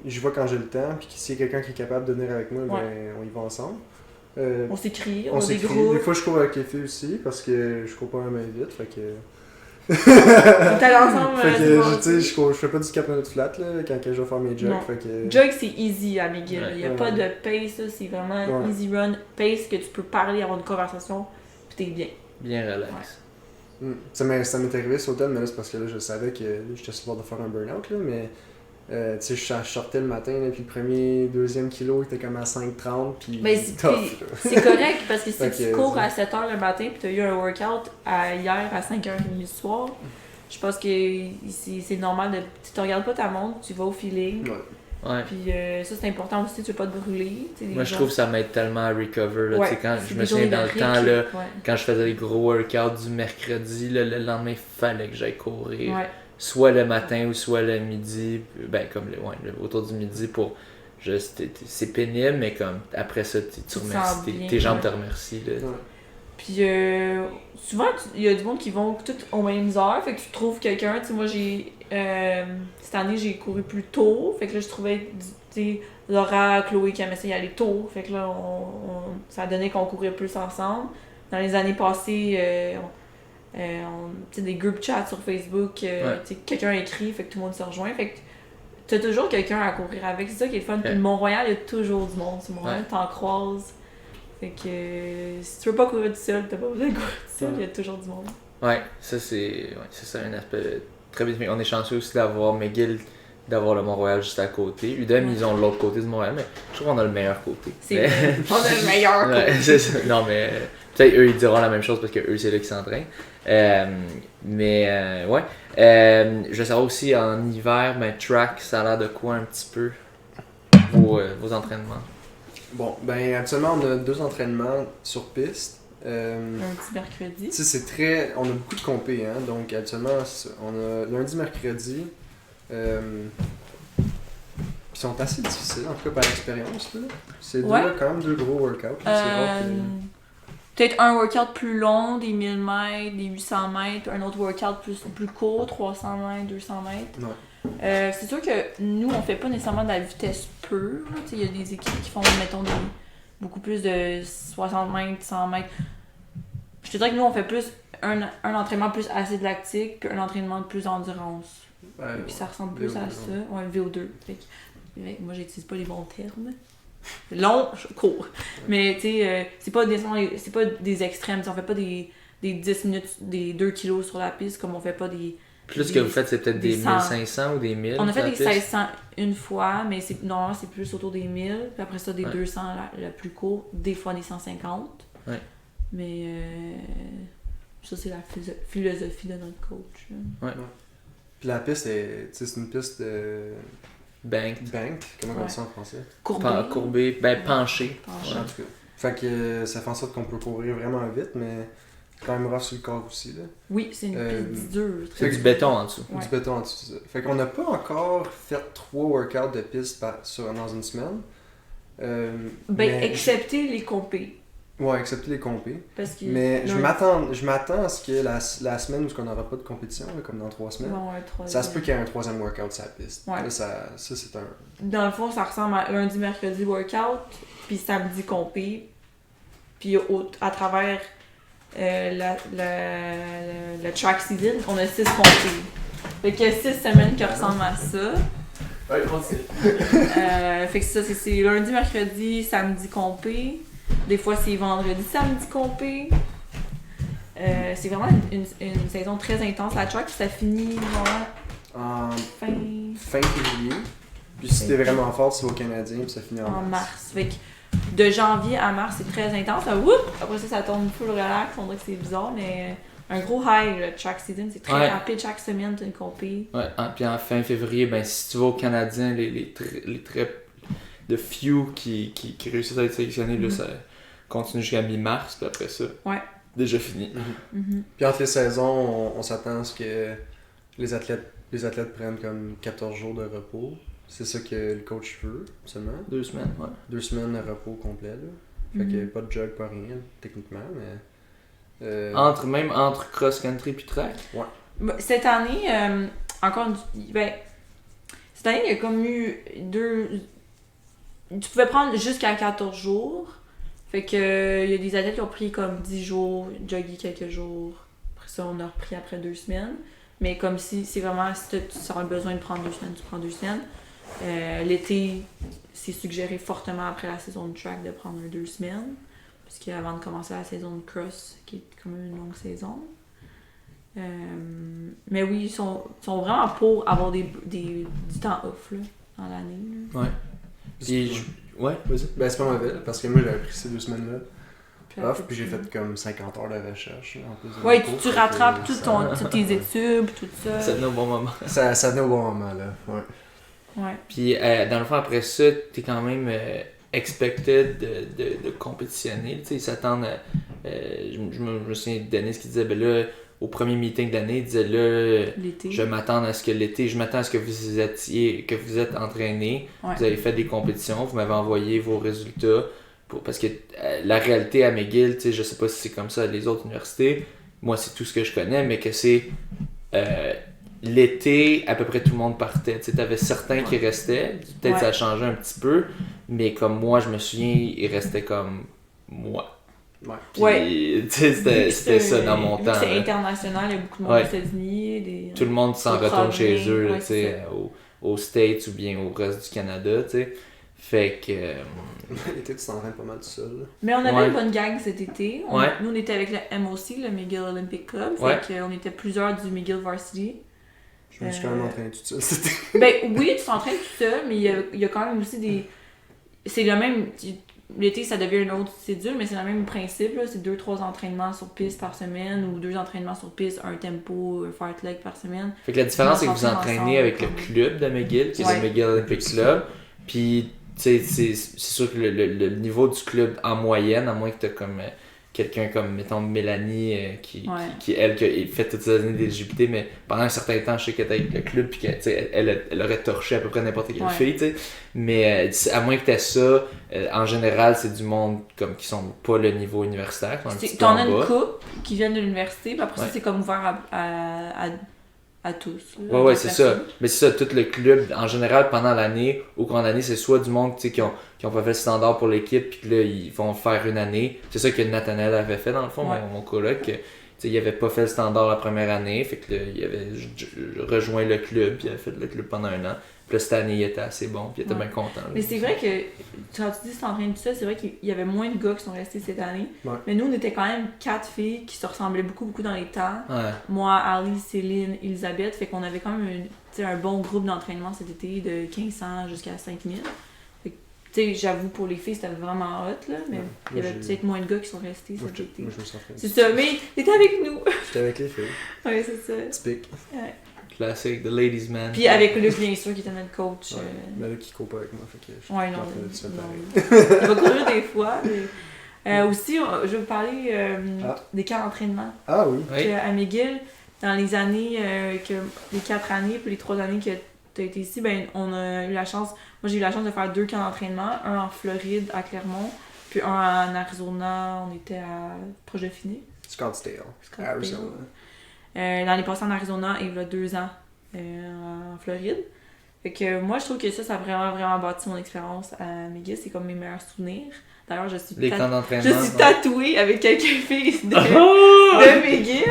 je vois quand j'ai le temps, puis s'il y a quelqu'un qui est capable de venir avec moi, ben, on y va ensemble. On s'écrit, on a des groupes. Des fois, je cours avec les filles aussi, parce que je cours pas même vite, fait que... On est allés ensemble. Fait que, je fais pas du 4 minutes flat, là, quand je vais faire mes jogs, fait que... Jog, c'est easy à McGill. Il y a pas de pace, là, c'est vraiment easy run. Pace que tu peux parler, avoir une conversation, puis t'es bien. Bien relax. Ça m'est arrivé ce hôtel, mais là, c'est parce que là, je savais que j'étais sur le bord de faire un burn-out, là, mais... tu sais, je sortais le matin, là, puis le deuxième kilo était comme à 5,30, puis c'est correct, parce que si tu cours à 7h le matin, puis tu as eu un workout hier à 5h30 du soir, je pense que c'est normal de... Tu regardes pas ta montre, tu vas au feeling. Ouais. Puis ça, c'est important aussi, tu veux pas te brûler. Moi, je trouve que ça m'aide tellement à recover. Là, quand je me souviens dans le temps, là, quand je faisais les gros workouts du mercredi, là, le lendemain, il fallait que j'aille courir. Ouais. Soit le matin ou soit le midi, ben comme autour du midi pour juste c'est pénible, mais comme après ça tu remercies tes jambes te remercient là. Puis souvent il y a du monde qui vont toutes aux mêmes heures, fait que tu trouves quelqu'un, tu sais, moi j'ai cette année j'ai couru plus tôt, fait que là je trouvais Laura, Chloé qui aimaient ça y aller tôt, fait que là ça a donné qu'on courait plus ensemble. Dans les années passées des group chats sur Facebook, quelqu'un écrit, fait que tout le monde se rejoint, fait que t'as toujours quelqu'un à courir avec, c'est ça qui est le fun. Puis le Mont-Royal, il y a toujours du monde sur Mont-Royal, t'en croises, fait que si tu veux pas courir tout seul, t'as pas besoin de courir tout seul, il y a toujours du monde. Ouais, ça c'est ça un aspect très bien. On est chanceux aussi d'avoir McGill d'avoir le Mont-Royal juste à côté. UDEM, ils ont l'autre côté du Mont-Royal, mais je trouve qu'on a le meilleur côté. C'est vrai. On a le meilleur côté. Ouais, c'est ça. Non, mais peut-être eux, ils diront la même chose parce que eux, c'est là qu'ils s'entraînent. Ouais. Je veux savoir aussi, en hiver, track, ça a l'air de quoi un petit peu vos entraînements? Bon, ben actuellement, on a 2 entraînements sur piste. Un petit mercredi. Tu sais, c'est très... On a beaucoup de compés, hein. Donc actuellement, on a lundi, mercredi. Ils sont assez difficiles, en tout cas par expérience. Là. C'est quand même 2 gros workouts. C'est rare peut-être un workout plus long, des 1000 mètres, des 800 mètres, un autre workout plus court, 300 mètres, 200 mètres. Ouais. C'est sûr que nous, on fait pas nécessairement de la vitesse pure. Il y a des équipes qui font, mettons, beaucoup plus de 60 mètres, 100 mètres. Je te dirais que nous, on fait plus un entraînement plus acide lactique, puis un entraînement de plus endurance. Puis ça ressemble plus à ça. Ouais, VO2. Moi, j'utilise pas les bons termes. Long, court. Mais tu sais, c'est pas des extrêmes. On fait pas des 10 minutes, des 2 kilos sur la piste, comme on fait pas des... Plus ce que vous faites, c'est peut-être des 1500 ou des 1000? On a fait des 1600 une fois, mais normalement, c'est plus autour des 1000. Puis après ça, des 200 le plus court. Des fois, des 150. Ouais. Mais ça, c'est la philosophie de notre coach. Ouais. Puis la piste, c'est une piste de... Banked. Comment on dit ça en français? Courbé, penché. Penché. En tout cas. Fait que ça fait en sorte qu'on peut courir vraiment vite, mais c'est quand même rough sur le corps aussi. Là. Oui, c'est une piste dure. C'est du béton en dessous. Ouais. Du béton en dessous, c'est ça. Fait qu'on n'a pas encore fait 3 workouts de piste dans une semaine. Excepté les compés. Ouais, excepté les compés. Parce que mais je m'attends à ce que la semaine où on n'aura pas de compétition, là, comme dans 3 semaines, ça se peut qu'il y ait un 3e workout sur la piste. Ouais. Là, ça c'est un... Dans le fond, ça ressemble à lundi, mercredi workout, puis samedi compé, puis à travers le track season, on a 6 compés. Fait qu'il y a 6 semaines qui ressemblent à ça. Ouais, continue. Fait que ça, c'est lundi, mercredi, samedi compé. Des fois, c'est vendredi, samedi compé. C'est vraiment une saison très intense. La track, ça finit En fin février. Puis si t'es vraiment fort, tu vas au Canadien, puis ça finit en mars. Fait que de janvier à mars, c'est très intense. Après ça tombe full relax. On dirait que c'est bizarre, mais un gros high, le track season. C'est très rapide chaque semaine, t'as une compé. Ouais, puis en fin février, si tu vas au Canadien, les traits de few qui réussissent à être sélectionnés, là, ça continue jusqu'à mi-mars, puis après ça, déjà fini. Puis entre les saisons, on s'attend à ce que les athlètes prennent comme 14 jours de repos. C'est ça que le coach veut, seulement. 2 semaines, 2 semaines de repos complet, là. Fait que pas de jog, pas rien, techniquement, mais... Entre cross-country puis track? Ouais. Cette année, cette année, il y a comme eu 2... Tu pouvais prendre jusqu'à 14 jours. Fait que il y a des athlètes qui ont pris comme 10 jours, jogger quelques jours. Après ça, on a repris après 2 semaines. Mais comme si c'est vraiment, si tu aurais besoin de prendre 2 semaines, tu prends 2 semaines. L'été, c'est suggéré fortement après la saison de track de prendre 2 semaines. Parce qu'avant de commencer la saison de cross, qui est quand même une longue saison. Mais oui, ils sont vraiment pour avoir du temps off là, dans l'année. Là. Ouais. Puis ouais, vas-y. Ben c'est pas mauvais, parce que moi j'avais pris ces 2 semaines-là off, puis j'ai fait comme 50 heures de recherche. Là, en plus ouais, tu rattrapes toutes tes études, tout ça. Ça venait au bon moment. Ça venait au bon moment, là. Ouais. Puis dans le fond, après ça, t'es quand même expected de compétitionner. Tu sais, ils s'attendent à... je me souviens de Dennis qui disait, ben là, au premier meeting de l'année, il disait là, je m'attends à ce que l'été, je m'attends à ce que vous êtes entraînés, vous avez fait des compétitions, vous m'avez envoyé vos résultats, parce que la réalité à McGill, tu sais, je sais pas si c'est comme ça à les autres universités, moi c'est tout ce que je connais, mais que c'est l'été, à peu près tout le monde partait, tu sais, t'avais certains qui restaient, peut-être ça a changé un petit peu, mais comme moi, je me souviens, il restait comme moi. Puis, c'était ça dans mon temps. C'est international, il y a beaucoup de monde aux États-Unis. Tout le monde s'en retourne chez eux, là, aux States ou bien au reste du Canada, tu sais. Fait que... L'été, tu t'entraînes pas mal tout seul. Là. Mais on avait une bonne gang cet été. Nous, on était avec le MOC, le McGill Olympic Club. Fait qu'on était plusieurs du McGill Varsity. Je me suis quand même entraîné toute seule. Ben oui, tu t'entraînes tout seul, mais il y a quand même aussi des... C'est le même... L'été, ça devient une autre cédule, mais c'est le même principe, là. C'est 2-3 entraînements sur piste par semaine, ou 2 entraînements sur piste, un tempo, un fartlek par semaine. Fait que la différence, c'est que vous entraînez avec le club de McGill, qui est le McGill Olympic Club, puis tu sais, c'est sûr que le niveau du club en moyenne, à moins que t'as comme quelqu'un comme, mettons, Mélanie, qui elle, qui a fait toutes ces années d'éligibilité, mais pendant un certain temps, je sais qu'elle était avec le club, puis elle aurait torché à peu près n'importe quelle fille, tu sais. Mais à moins que t'aies ça, en général, c'est du monde comme qui sont pas le niveau universitaire. T'en as une couple qui viennent de l'université, puis après ça, c'est comme ouvert à tous. Là, ouais, c'est ça. Mais c'est ça, tout le club, en général, pendant l'année, au cours de l'année, c'est soit du monde qui ont pas fait le standard pour l'équipe, puis que là, ils vont faire une année. C'est ça que Nathanaël avait fait, dans le fond, mon coloc. Il avait pas fait le standard la première année, fait que là, il avait rejoint le club, puis il avait fait le club pendant un an. Puis là, cette année, il était assez bon, puis il était bien content. Là. Mais c'est vrai que, quand tu dis s'entraîner tout ça, c'est vrai qu'il y avait moins de gars qui sont restés cette année. Ouais. Mais nous, on était quand même 4 filles qui se ressemblaient beaucoup dans les temps. Ouais. Moi, Ali, Céline, Elisabeth. Fait qu'on avait quand même un bon groupe d'entraînement cet été, de 1500 jusqu'à 5000. Fait que, tu sais, j'avoue, pour les filles, c'était vraiment hot, là. Mais il y avait peut-être moins de gars qui sont restés cet été. Moi, je me suis entraîné. C'est ça, mais t'étais avec nous. J'étais avec les filles. Ouais, c'est ça. Typique. Ouais. Classique, the ladies man. Puis avec Luc, bien sûr, qui était notre coach. Mais Luc, il court pas avec moi, fait que je Ouais, non. pareil. Il va courir des fois. Mais, aussi, je vais vous parler des camps d'entraînement. Ah oui. À McGill, dans les années, les 4 années, puis les 3 années que tu as été ici, ben, on a eu la chance. Moi, j'ai eu la chance de faire 2 camps d'entraînement. Un en Floride, à Clermont, puis un en Arizona. On était proche de Phoenix. Scottsdale. Arizona. L'année passée en Arizona et il y a 2 ans en Floride. Fait que moi, je trouve que ça a vraiment bâti mon expérience à McGill. C'est comme mes meilleurs souvenirs. D'ailleurs, je suis tatouée avec quelques filles de McGill.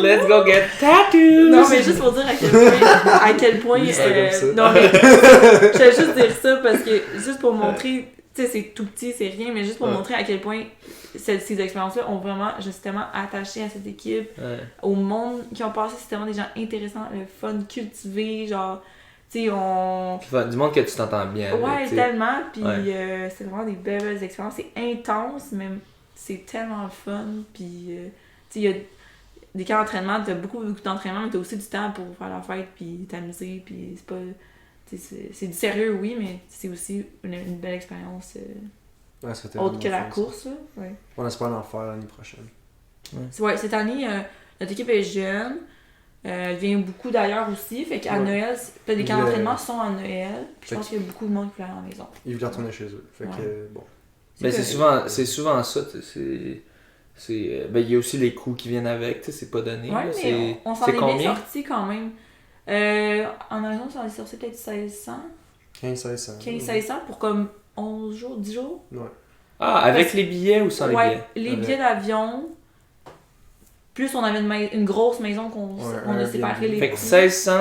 Let's go get tattoos! Non, mais juste pour dire à quel point non, mais je vais juste dire ça parce que, juste pour montrer, tu sais, c'est tout petit, c'est rien, mais juste pour montrer à quel point ces expériences-là ont vraiment, je suis tellement attachée à cette équipe, au monde qui ont passé, c'est tellement des gens intéressants, le fun, cultivé, genre, tu sais, du monde que tu t'entends bien avec. Ouais, tellement, puis c'est vraiment des belles expériences, c'est intense, mais c'est tellement le fun, puis, tu sais, il y a des camps d'entraînement, t'as beaucoup d'entraînement, mais t'as aussi du temps pour faire la fête, puis t'amuser, puis c'est pas... C'est du sérieux, oui, mais c'est aussi une belle expérience autre que la course. Là. Ouais. On espère en faire l'année prochaine. Ouais, cette année, notre équipe est jeune. Elle vient beaucoup d'ailleurs aussi. Fait qu'à Noël, les camps d'entraînement sont à Noël. Puis je pense qu'il y a beaucoup de monde qui peut aller à la maison. Ils veulent retourner chez eux. Fait que, bon. Ben, c'est souvent ça. Ben, il y a aussi les coûts qui viennent avec. C'est pas donné. Ouais, mais on s'en est bien sortis quand même. En raison, ça en est sorti peut-être 1600. 1500. 1500 pour comme 11 jours, 10 jours. Ouais. Ah, avec les billets ou sans les billets? Les billets d'avion. Plus on avait une grosse maison qu'on a séparé les Fait que 1600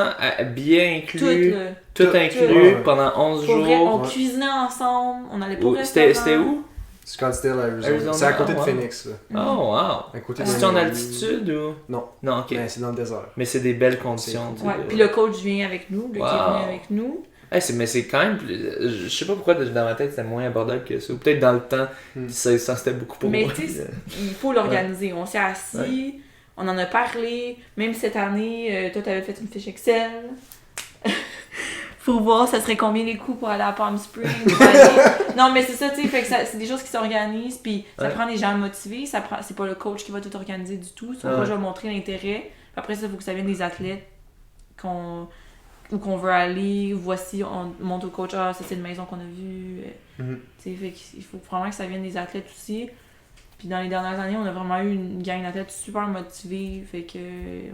billets inclus. Tout inclus pendant 11 jours. Vrai, on cuisinait ensemble, on allait pas au restaurant. C'était où? Scottsdale, Arizona. C'est à côté de Phoenix. Là. Oh, wow! C'est en altitude ou? Non. Non, ok. Ben, c'est dans le désert. Mais c'est des belles conditions. Ouais, puis le coach vient avec nous, qui est venu avec nous. Hey, mais c'est quand même. Je sais pas pourquoi dans ma tête c'était moins abordable que ça. Ou peut-être dans le temps, ça c'était beaucoup pour moi. Mais tu sais, il faut l'organiser. On s'est assis, on en a parlé. Même cette année, toi t'avais fait une fiche Excel. Faut voir ça serait combien les coûts pour aller à Palm Springs. Non, mais c'est ça, tu sais, fait que c'est des choses qui s'organisent, puis ça prend des gens motivés, c'est pas le coach qui va tout organiser du tout, moi je vais montrer l'intérêt, après ça, il faut que ça vienne des athlètes qu'on veut aller, voici, on montre au coach, ça c'est une maison qu'on a vue, tu sais, fait qu'il faut vraiment que ça vienne des athlètes aussi, puis dans les dernières années, on a vraiment eu une gang d'athlètes super motivés, fait que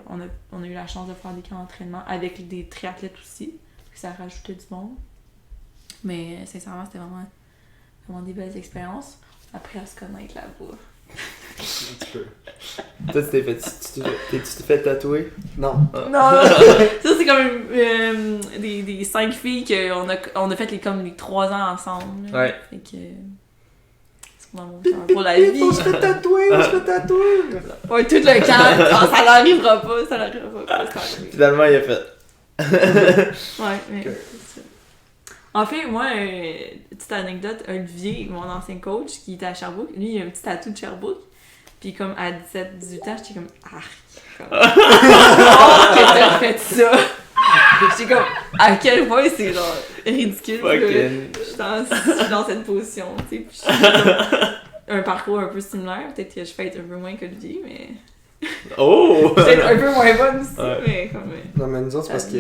on a eu la chance de faire des camps d'entraînement avec des triathlètes aussi. Ça rajoutait du monde. Mais sincèrement, c'était vraiment des belles expériences. Après, à se connaître là-bas. Un petit peu. Toi, tu t'es fait tatouer? Non. Non! Ça, c'est comme des 5 filles qu'on a fait comme les 3 ans ensemble. Ouais. Fait que... c'est dans mon cœur pour la vie. On se fait tatouer! Ouais, tout le camp. Ça n'arrivera pas. Finalement, il a fait... Ouais, mais c'est ça. En fait, moi, petite anecdote, Olivier, mon ancien coach, qui était à Sherbrooke, lui, il a un petit tatou de Sherbrooke. Puis comme à 17-18 ans, j'étais comme arc. Oh, que t'as fait ça! J'étais comme à quel point c'est genre ridicule. Je suis dans cette position, tu sais. Puis je suis comme un parcours un peu similaire. Peut-être que je fais être un peu moins qu'Olivier, mais. Oh! Peut-être un peu moins bonne aussi, mais comme. Non, mais nous autres, c'est parce que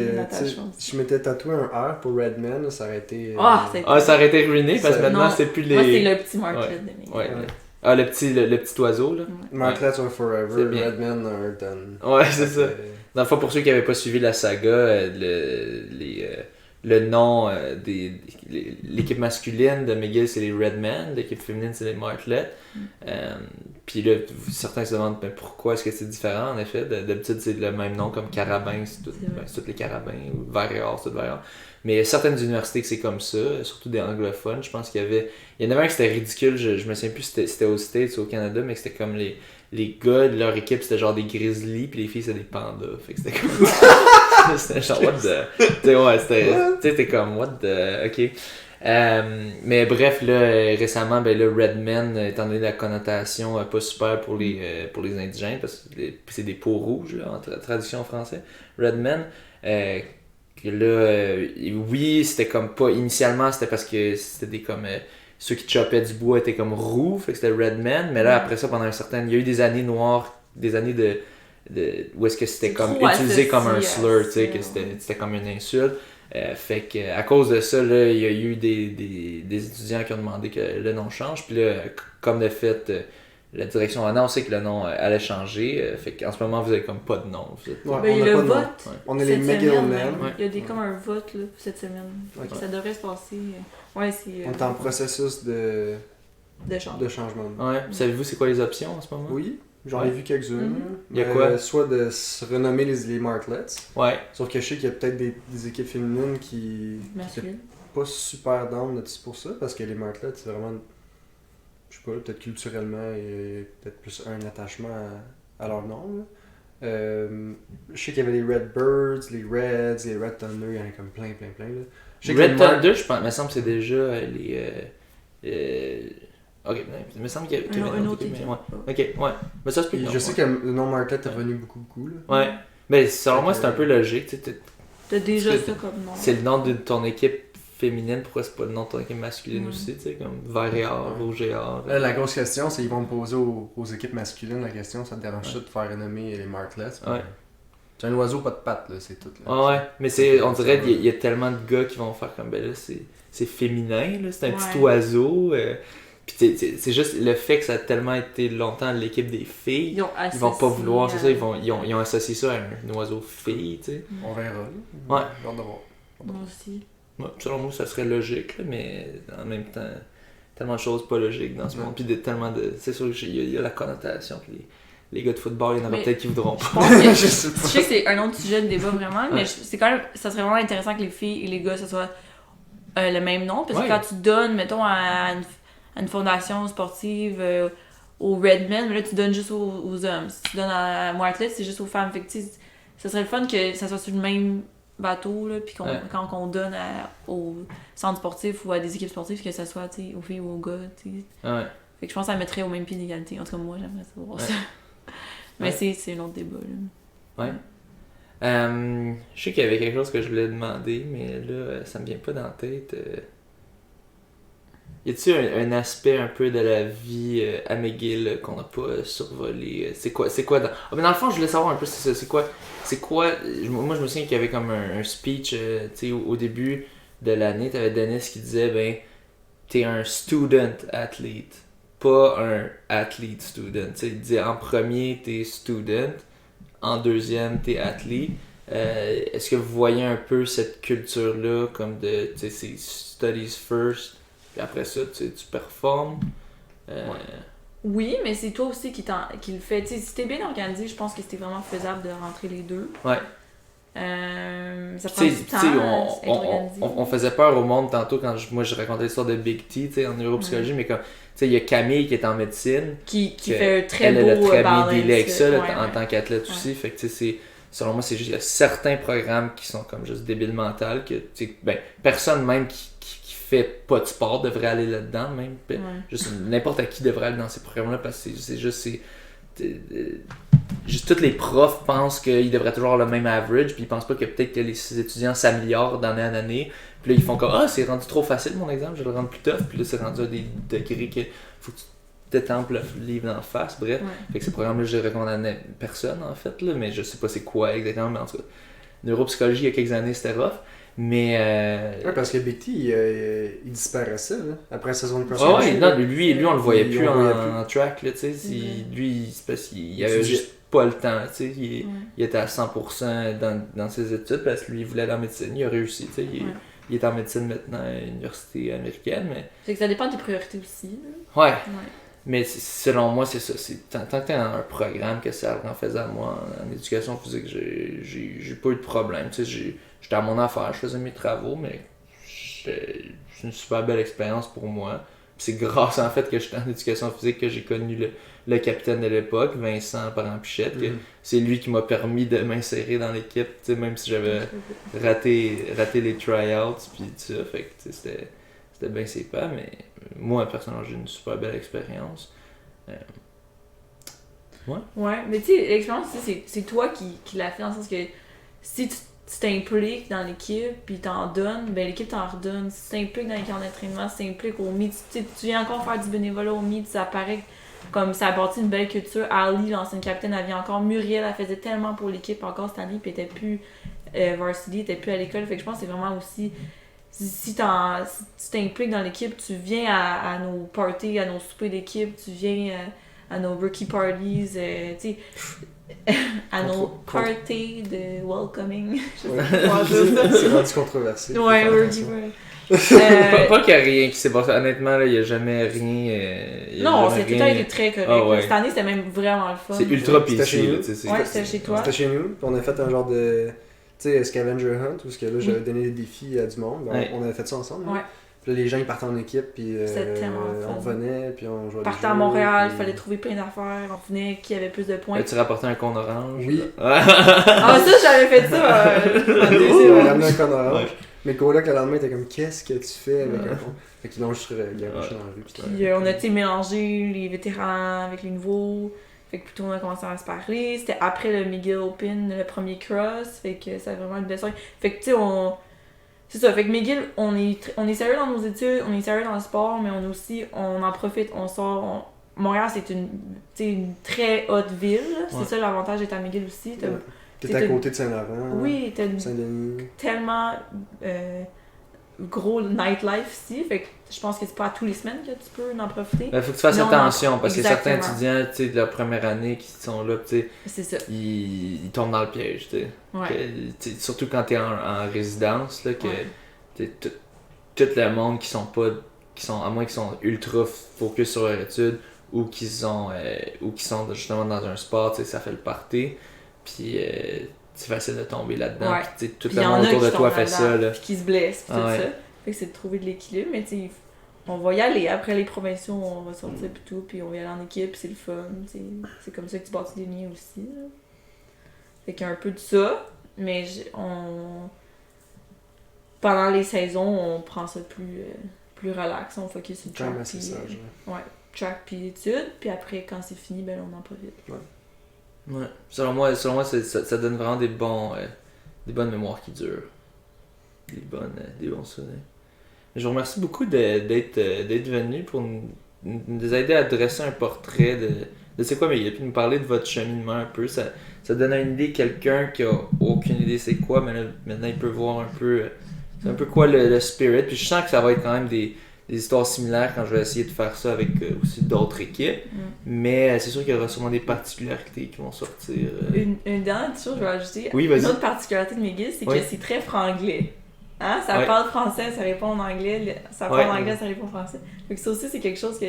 si je m'étais tatoué un R pour Redman, ça aurait été. Ça aurait été ruiné parce que maintenant c'est plus les. Moi, c'est le petit martlet de mes. Ouais. Ah, le petit oiseau, là. Martlets are forever, Redman are done. Ouais, c'est ça. Dans le fond, pour ceux qui n'avaient pas suivi la saga, le nom de l'équipe masculine de McGill, c'est les Redmen, l'équipe féminine, c'est les Martlets. Puis là, certains se demandent pourquoi est-ce que c'est différent, en effet. D'habitude, c'est le même nom comme Carabin, c'est tous les Carabins, ou Vert et Or, c'est tout Vert et Or. Mais il y a certaines universités que c'est comme ça, surtout des anglophones. Je pense qu'il y en avait un qui c'était ridicule, je me souviens plus si c'était aux States ou au Canada, mais c'était comme les gars de leur équipe, c'était genre des grizzlies, puis les filles c'était des pandas. Fait que c'était comme. C'était genre, what the. C'était comme, what the. Ok. Mais bref, là, récemment, ben là, Redmen, étant donné la connotation pas super pour les indigènes, parce que c'est des peaux rouges, là, en traduction en français, Redmen. Là, oui, c'était comme pas. Initialement, c'était parce que c'était des comme. Ceux qui choppaient du bois étaient comme roux, fait que c'était Redmen. Mais là, après ça, pendant un certain. Il y a eu des années noires, des années où est-ce que c'était comme utilisé comme un slur, tu sais, que c'était comme une insulte. Fait que à cause de ça, là, il y a eu des étudiants qui ont demandé que le nom change. Puis là, comme de fait. La direction a annoncé que le nom allait changer, fait qu'en ce moment vous avez comme pas de nom. Il y a le vote. On est les McGill-Men. Il y a comme un vote là, cette semaine. Okay. Ça devrait se passer. Ouais, c'est. On est en processus de changement. Ouais. Savez-vous c'est quoi les options en ce moment? Oui, j'en ai vu quelques-unes. Il y a quoi? Soit de se renommer les Martlets. Ouais. Sauf que je sais qu'il y a peut-être des équipes féminines qui sont pas super down pour ça, parce que les Martlets c'est vraiment. Je sais pas, peut-être culturellement, il y a peut-être plus un attachement à leur nom. Je sais qu'il y avait les Redbirds, les Reds, les Red Thunder, il y en a comme plein. Là. Red Thunder, je pense, il me semble que c'est déjà les. Ok, il me semble qu'il y a un autre équipe. Ok, ouais. Mais ça, je sais que le nom Martlet est revenu beaucoup. Là. Ouais. Mais selon moi, c'est un peu logique. T'as déjà ça comme nom. C'est le nom de ton équipe féminine, pourquoi c'est pas le nom de ton équipe masculine aussi, tu sais, comme Vert et Or, Rouge et Or. Là, la grosse question, c'est qu'ils vont me poser aux équipes masculines la question, ça te dérange de faire renommer les Martlets? Ouais. C'est un oiseau pas de pattes, là, c'est tout. Là. Ouais, mais on dirait qu'il y a tellement de gars qui vont faire comme, ben là, c'est féminin, là, c'est un petit oiseau. Puis c'est juste le fait que ça a tellement été longtemps l'équipe des filles, ils vont pas vouloir, c'est ça, ils ont associé ça à un oiseau fille, tu sais. On verra. Ouais. Moi aussi. Ouais, selon moi, ça serait logique, là, mais en même temps, tellement de choses pas logiques dans ce monde. Puis c'est sûr qu'il y a la connotation que les gars de football, il y en a peut-être qui voudront pas. Je sais que c'est un autre sujet de débat vraiment, mais c'est quand même, ça serait vraiment intéressant que les filles et les gars, ce soit le même nom. Parce que quand tu donnes, mettons, à une fondation sportive aux Redmen, là, tu donnes juste aux hommes. Si tu donnes à Martlet, c'est juste aux femmes. Fait que, ça serait le fun que ça soit sur le même bateau, là, puis quand on donne au centre sportif ou à des équipes sportives, que ça soit aux filles ou aux gars. Ouais. Fait que je pense que ça mettrait au même pied d'égalité. En tout cas, moi, j'aimerais savoir ça. Mais c'est un autre débat. Là. Ouais. Je sais qu'il y avait quelque chose que je voulais demander, mais là, ça me vient pas dans la tête. Y a-t-il un aspect un peu de la vie à McGill qu'on n'a pas survolé? C'est quoi dans... mais dans le fond, je voulais savoir un peu c'est quoi. Moi, je me souviens qu'il y avait comme un speech au début de l'année. T'avais Dennis qui disait, ben, t'es un student athlete, pas un athlete student. Il disait en premier, t'es student, en deuxième, t'es athlete. Est-ce que vous voyez un peu cette culture-là comme de, c'est studies first? Puis après ça, tu performes. Oui, mais c'est toi aussi qui le fait. T'sais, si t'es bien organisé, je pense que c'était vraiment faisable de rentrer les deux. Ouais. Ça prend du temps. On faisait peur au monde tantôt quand moi je racontais l'histoire de Big T en neuropsychologie, mais comme il y a Camille qui est en médecine. Qui fait un très beau elle a très bien balance. dealé avec ça en tant qu'athlète aussi. Fait que selon moi, c'est juste, il y a certains programmes qui sont comme juste débiles mentales, que, personne même qui fait pas de sport devrait aller là-dedans, même. Juste n'importe qui devrait aller dans ces programmes-là, parce que c'est juste, juste tous les profs pensent qu'ils devraient toujours avoir le même average, puis ils pensent pas que peut-être que les étudiants s'améliorent d'année en année. Puis là, ils font comme c'est rendu trop facile mon exemple, je vais le rendre plus tough. Puis là, c'est rendu à des degrés que faut que tu t'étampes le livre d'en face. Bref, fait que ces programmes-là, je les recommande à personne en fait, là, mais je sais pas c'est quoi exactement, mais en tout cas, neuropsychologie il y a quelques années c'était rough. Mais. Ouais, parce que Betty, il disparaissait là, après la saison de personnage. Non, lui, on le voyait plus en track, là, tu sais. Lui, c'est parce qu'il avait juste pas le temps, tu sais. Il était à 100% dans ses études parce que lui, il voulait aller en médecine, il a réussi, tu sais. Il est en médecine maintenant à l'université américaine, mais. C'est que ça dépend des priorités aussi, là. Ouais. Mais selon moi, c'est ça. Tant que t'es dans un programme que ça rend faisable, moi, en éducation physique, j'ai pas eu de problème, tu sais. J'étais à mon affaire, je faisais mes travaux, mais c'est une super belle expérience pour moi. Puis c'est grâce en fait que j'étais en éducation physique que j'ai connu le capitaine de l'époque, Vincent Parent-Pichette. C'est lui qui m'a permis de m'insérer dans l'équipe, même si j'avais raté les tryouts, puis tout ça. Fait que c'était bien sympa, mais moi personnellement j'ai une super belle expérience. Ouais, mais tu sais, l'expérience, c'est toi qui l'as fait dans le sens que si tu t'impliques dans l'équipe puis t'en donnes, ben l'équipe t'en redonne. Si tu t'impliques dans les camps d'entraînement, si tu t'impliques au meet, tu viens encore faire du bénévolat au meet, ça paraît comme ça a bâti une belle culture. Ali, l'ancienne capitaine, elle vient encore. Muriel, elle faisait tellement pour l'équipe encore cette année, puis elle était plus varsity, elle était plus à l'école. Fait que je pense que c'est vraiment aussi si tu t'impliques dans l'équipe, tu viens à nos parties, à nos soupers d'équipe, tu viens à nos rookie parties, tu sais, à nos parties de welcoming. C'est rendu controversé. Ouais, rookie pas qu'il y a rien qui s'est passé. Honnêtement, il n'y a jamais rien. Non, tout le temps été très correct. Cette année, c'était même vraiment le fun. C'est ultra PC. C'était chez toi. C'était chez nous. Puis on a fait un genre de scavenger hunt où là, j'avais donné des défis à du monde. On avait fait ça ensemble. Ouais. Puis là, les gens ils partaient en équipe, puis on venait, puis on jouait. On partait à Montréal, il fallait trouver plein d'affaires, on venait qui avait plus de points. Là, tu rapportais un cône orange. Oui. Ah, ça, j'avais fait ça. On ramenait un cône orange. Mais coloc, le lendemain, était comme, qu'est-ce que tu fais avec un cône? Fait qu'ils l'ont juste garoché dans la rue. Puis on a mélangé les vétérans avec les nouveaux. Fait que plutôt on a commencé à se parler. C'était après le McGill Open, le premier cross. Fait que ça a vraiment une belle soirée. Fait que tu sais, c'est ça, fait que McGill, on est sérieux dans nos études, on est sérieux dans le sport, mais on en profite, on sort. Montréal, c'est une très haute ville. C'est ça l'avantage d'être à McGill aussi. T'es à côté de Saint-Laurent. Oui, t'as Saint-Denis. Tellement gros nightlife ici. Fait que je pense que c'est pas à tous les semaines que tu peux en profiter. Il faut que tu fasses attention parce que certains étudiants de la première année qui sont là, c'est ça. Ils tombent dans le piège. Surtout quand t'es en résidence, là, que tout le monde qui sont à moins qu'ils sont ultra focus sur leur étude ou qui sont justement dans un sport, ça fait le party. Puis c'est facile de tomber là-dedans. Puis tout le monde autour de toi fait ça. Là. Puis qui se blesse, puis tout ça. Fait que c'est de trouver de l'équilibre, mais on va y aller. Après les provinciaux, on va sortir puis tout, puis on va y aller en équipe, c'est le fun. C'est comme ça que tu bâtis des liens aussi. Là. Fait qu'il y a un peu de ça, mais pendant les saisons, on prend ça plus relax, on focus sur le track. Track puis études, puis après, quand c'est fini, ben on en profite. Ouais. Selon moi ça donne vraiment des bonnes mémoires qui durent. Des bons souvenirs. Je vous remercie beaucoup d'être venu pour nous aider à dresser un portrait de c'est quoi, mais puis nous parler de votre cheminement un peu. Ça donne une idée, quelqu'un qui a aucune idée c'est quoi, mais là, maintenant il peut voir un peu c'est un peu quoi le spirit. Puis je sens que ça va être quand même des histoires similaires quand je vais essayer de faire ça avec aussi d'autres équipes. Mais c'est sûr qu'il y aura sûrement des particularités qui vont sortir. Une dernière chose, je vais ajouter. Oui, vas-y. Une autre particularité de McGill, c'est que c'est très franglais. Hein? Ça parle français, ça répond en anglais. Ça parle en anglais, ça répond en français. Donc ça aussi, c'est quelque chose que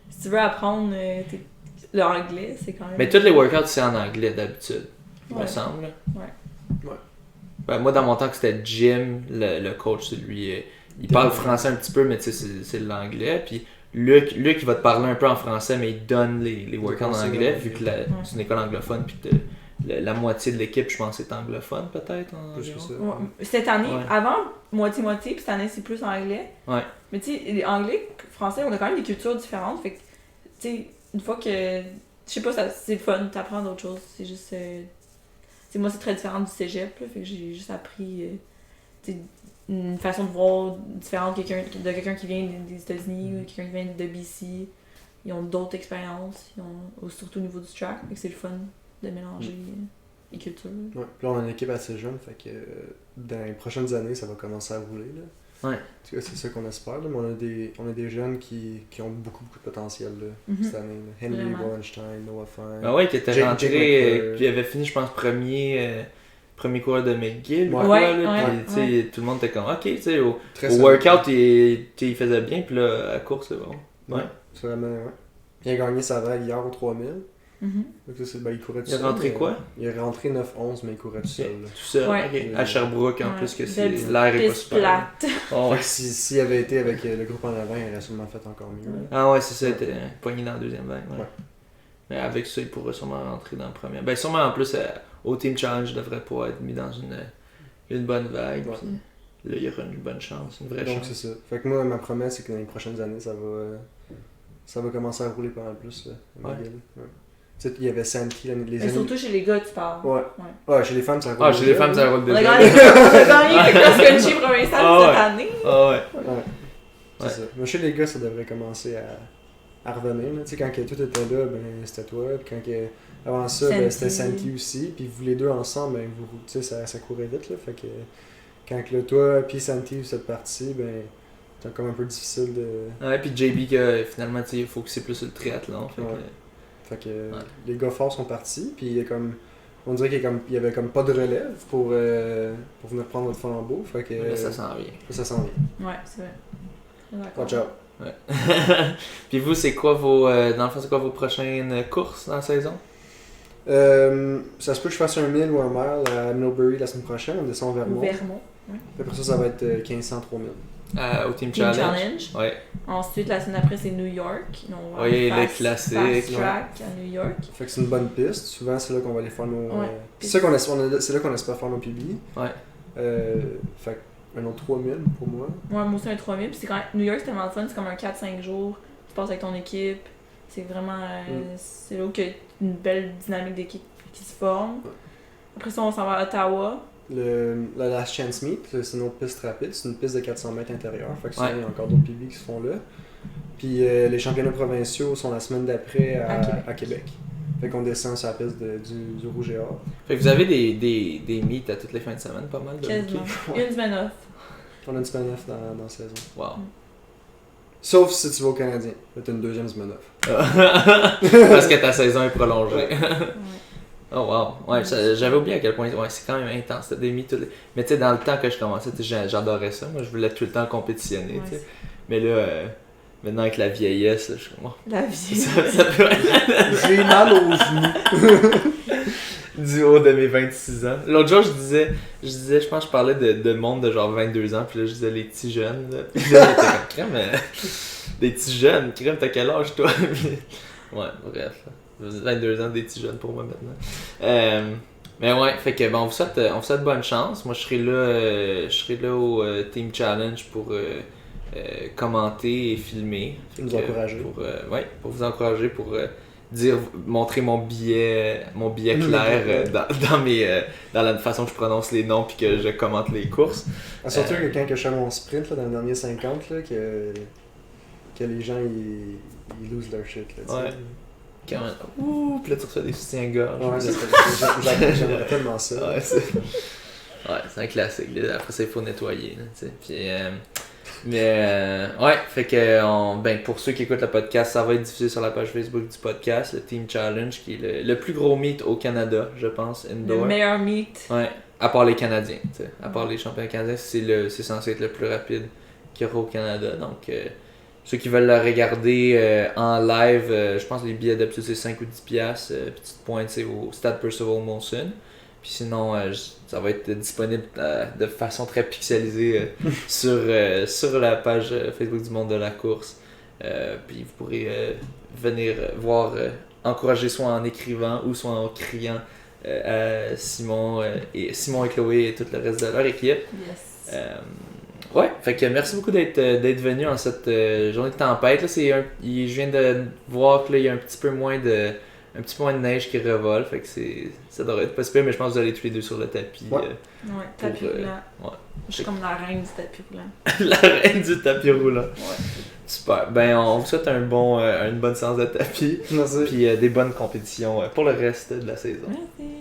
si tu veux apprendre l'anglais, c'est quand même... Mais tous les workouts, c'est en anglais d'habitude, il me semble. Ouais. Ben, moi, dans mon temps que c'était Jim, le coach, lui... Il parle français un petit peu, mais tu sais, c'est l'anglais. Puis Luc, il va te parler un peu en français, mais il donne les workouts en anglais, vu que c'est une école anglophone, puis la moitié de l'équipe, je pense, est anglophone peut-être. Plus que ça. Ouais. Cette année, Ouais. avant, moitié-moitié, puis cette année, c'est plus anglais. Ouais. Mais tu sais, les anglais, français, on a quand même des cultures différentes. Fait que, tu sais, une fois que. Je sais pas, c'est le fun, t'apprends d'autres choses. C'est juste. Tu sais, moi, c'est très différent du cégep, là. Fait que j'ai juste appris. Tu sais, une façon de voir différente de quelqu'un qui vient des États-Unis ou quelqu'un qui vient de BC. Ils ont d'autres expériences, surtout au niveau du track. Fait que c'est le fun de mélanger les cultures. Ouais. Puis là, on a une équipe assez jeune, fait que dans les prochaines années, ça va commencer à rouler. Là. Ouais. En tout cas, c'est ça qu'on espère. Là. Mais on a des jeunes qui ont beaucoup de potentiel là, cette année. Là. Henry Vraiment. Wallenstein, Noah Fine. Ben ouais, qui était Jake rentré, McClure. puis il avait fini, je pense, premier coureur de McGill. Ouais. Quoi, là, Ouais, puis, tu sais, tout le monde était comme, ok, tu sais, au Très workout, il faisait bien, puis là, à course, c'est bon. Ouais. C'est vraiment, ouais. Il a gagné sa vague hier au 3000. Mhm. Donc ça, il courait tout Il est seul. rentré mais- quoi? Il est rentré 9-11, mais il courait tout seul. Là. Tout seul, Ouais. ok. À Sherbrooke, en Ouais. plus, que Belle petite l'air est pas piste super. plate. Oh, ouais. Fait que s'il avait été avec le groupe en avant, il aurait sûrement fait encore mieux. là. Ah ouais, c'est ça, il était poigné dans la deuxième vague. Ouais. Ouais. Mais avec ça, il pourrait sûrement rentrer dans la première. Ben, sûrement en plus, au Team Challenge, il devrait pas être mis dans une bonne vague. Ouais. Puis là, il y aura une bonne chance, une vraie Donc chance. c'est ça. Fait que moi, ma promesse, c'est que dans les prochaines années, ça va commencer à rouler pas mal plus. Là, à Ouais. McGill. Ouais. Tu sais, il y avait Santi l'année les Mais années. surtout chez les gars, tu parles. Ouais. Ouais, chez les femmes, ça roule. Ah, chez les femmes, ça roule On déjà. a gagné le cross-country provincial Ah ouais. cette année. Ah ouais. Ouais. C'est Ouais. ça. Mais chez les gars, ça devrait commencer à revenir. Là. Tu sais, quand que tout était là, ben, c'était toi. Puis quand que, avant ça, ben, c'était Santi aussi. Puis vous les deux ensemble, ben, tu sais, ça courait vite. Là. Fait que quand que là, toi puis Santi vous êtes partis, ben, c'est comme un peu difficile de. Ouais, puis JB, que finalement, tu sais, il faut que c'est plus sur le triathlon. Fait que, Ouais. Fait que les gars forts sont partis. Puis il y a comme. On dirait qu'il y avait comme pas de relève pour venir prendre votre flambeau. Fait que. là, ça s'en vient. Ça s'en vient. Ouais, c'est vrai. D'accord. Watch out. Ouais. Puis vous, c'est quoi dans le fond, c'est quoi vos prochaines courses dans la saison? Ça se peut que je fasse un 1000 ou un mile à Millbury la semaine prochaine. On descend vers Au moi. Vermont. Après ça va être 1500, 3000. Au Team Team Challenge? Challenge. Ouais. Ensuite, la semaine après, c'est New York. On va Oui, faire le classique. Fast track à New York. Fait que c'est une bonne piste. Souvent, c'est là qu'on va aller faire nos. Ouais. c'est là qu'on espère faire nos PB. Ouais. Fait que un autre 3000 pour moi. Moi aussi, un 3000. Puis c'est quand même... New York, c'est tellement le fun. C'est comme un 4-5 jours. Tu passes avec ton équipe. C'est vraiment. C'est là où il y a une belle dynamique d'équipe qui se forme. Ouais. Après ça, on s'en va à Ottawa. La Last Chance Meet, c'est une autre piste rapide. C'est une piste de 400 mètres intérieure. Fait que souvent, Ouais. il y a encore d'autres PB qui se font là. Puis les championnats provinciaux sont la semaine d'après à Québec. Fait qu'on descend sur la piste du Rouge et Or. Fait que vous avez des meets à toutes les fins de semaine, pas mal de Quasiment. rookies. Une semaine off. On a une semaine off dans la saison. Wow. Sauf si tu vas au Canadien. Là, t'as une deuxième semaine off. Parce que ta saison est prolongée. Ouais. Oh wow. Ouais, j'avais oublié à quel point c'est quand même intense. T'as des meets toutes les... Mais tu sais, dans le temps que je commençais, j'adorais ça. Moi, je voulais tout le temps compétitionner. Ouais, Tu sais. Mais là, maintenant avec la vieillesse, là, je suis comme, oh, La vie. ça peut être J'ai mal aux genoux. du haut de mes 26 ans. L'autre jour, je disais, je pense que je parlais de monde de genre 22 ans, puis là, je disais les petits jeunes. Là. Puis là, j'étais comme, crème, des petits jeunes, crème, t'as quel âge toi? Ouais, bref. 22 ans, des petits jeunes pour moi maintenant. Mais ouais, fait que bon, on vous souhaite bonne chance. Moi, je serai là au Team Challenge pour commenter et filmer. Fait Nous que, encourager. Pour vous encourager, pour montrer mon billet clair dans la façon que je prononce les noms puis que je commente les courses. Surtout que quand je fais mon sprint là, dans le dernier 50, là, que les gens ils lose leur shit. Là, tu sais. Ouais. Ouh, puis là tu reçois des soutiens-gorge. Ouais, j'aimerais tellement ça. Ouais, c'est un classique. Là. Après ça, il faut nettoyer. Là, tu sais. Puis, ouais, fait que pour ceux qui écoutent le podcast, ça va être diffusé sur la page Facebook du podcast, le Team Challenge, qui est le plus gros meet au Canada, je pense, indoor. Le meilleur meet. Ouais, à part les Canadiens. Tu sais. À part les champions canadiens, c'est censé être le plus rapide qu'il y aura au Canada. Donc, ceux qui veulent le regarder en live, je pense que les billets d'habitude c'est 5 ou 10$. Petite pointe, c'est au Stade Percival Molson. Puis sinon, ça va être disponible de façon très pixelisée sur la page Facebook du Monde de la course. Puis vous pourrez venir voir, encourager soit en écrivant ou soit en criant Simon et Chloé et tout le reste de leur équipe. Yes. Ouais, fait que merci beaucoup d'être venu en cette journée de tempête. Là, je viens de voir que là, il y a un petit peu moins de neige qui revole, fait que ça devrait être pas super, mais je pense que vous allez tous les deux sur le tapis. Ouais, tapis roulant. Ouais. Je suis comme la reine du tapis roulant. La reine du tapis roulant. Ouais. Super. Ben, on vous souhaite une bonne séance de tapis. Merci. Puis des bonnes compétitions pour le reste de la saison. Merci.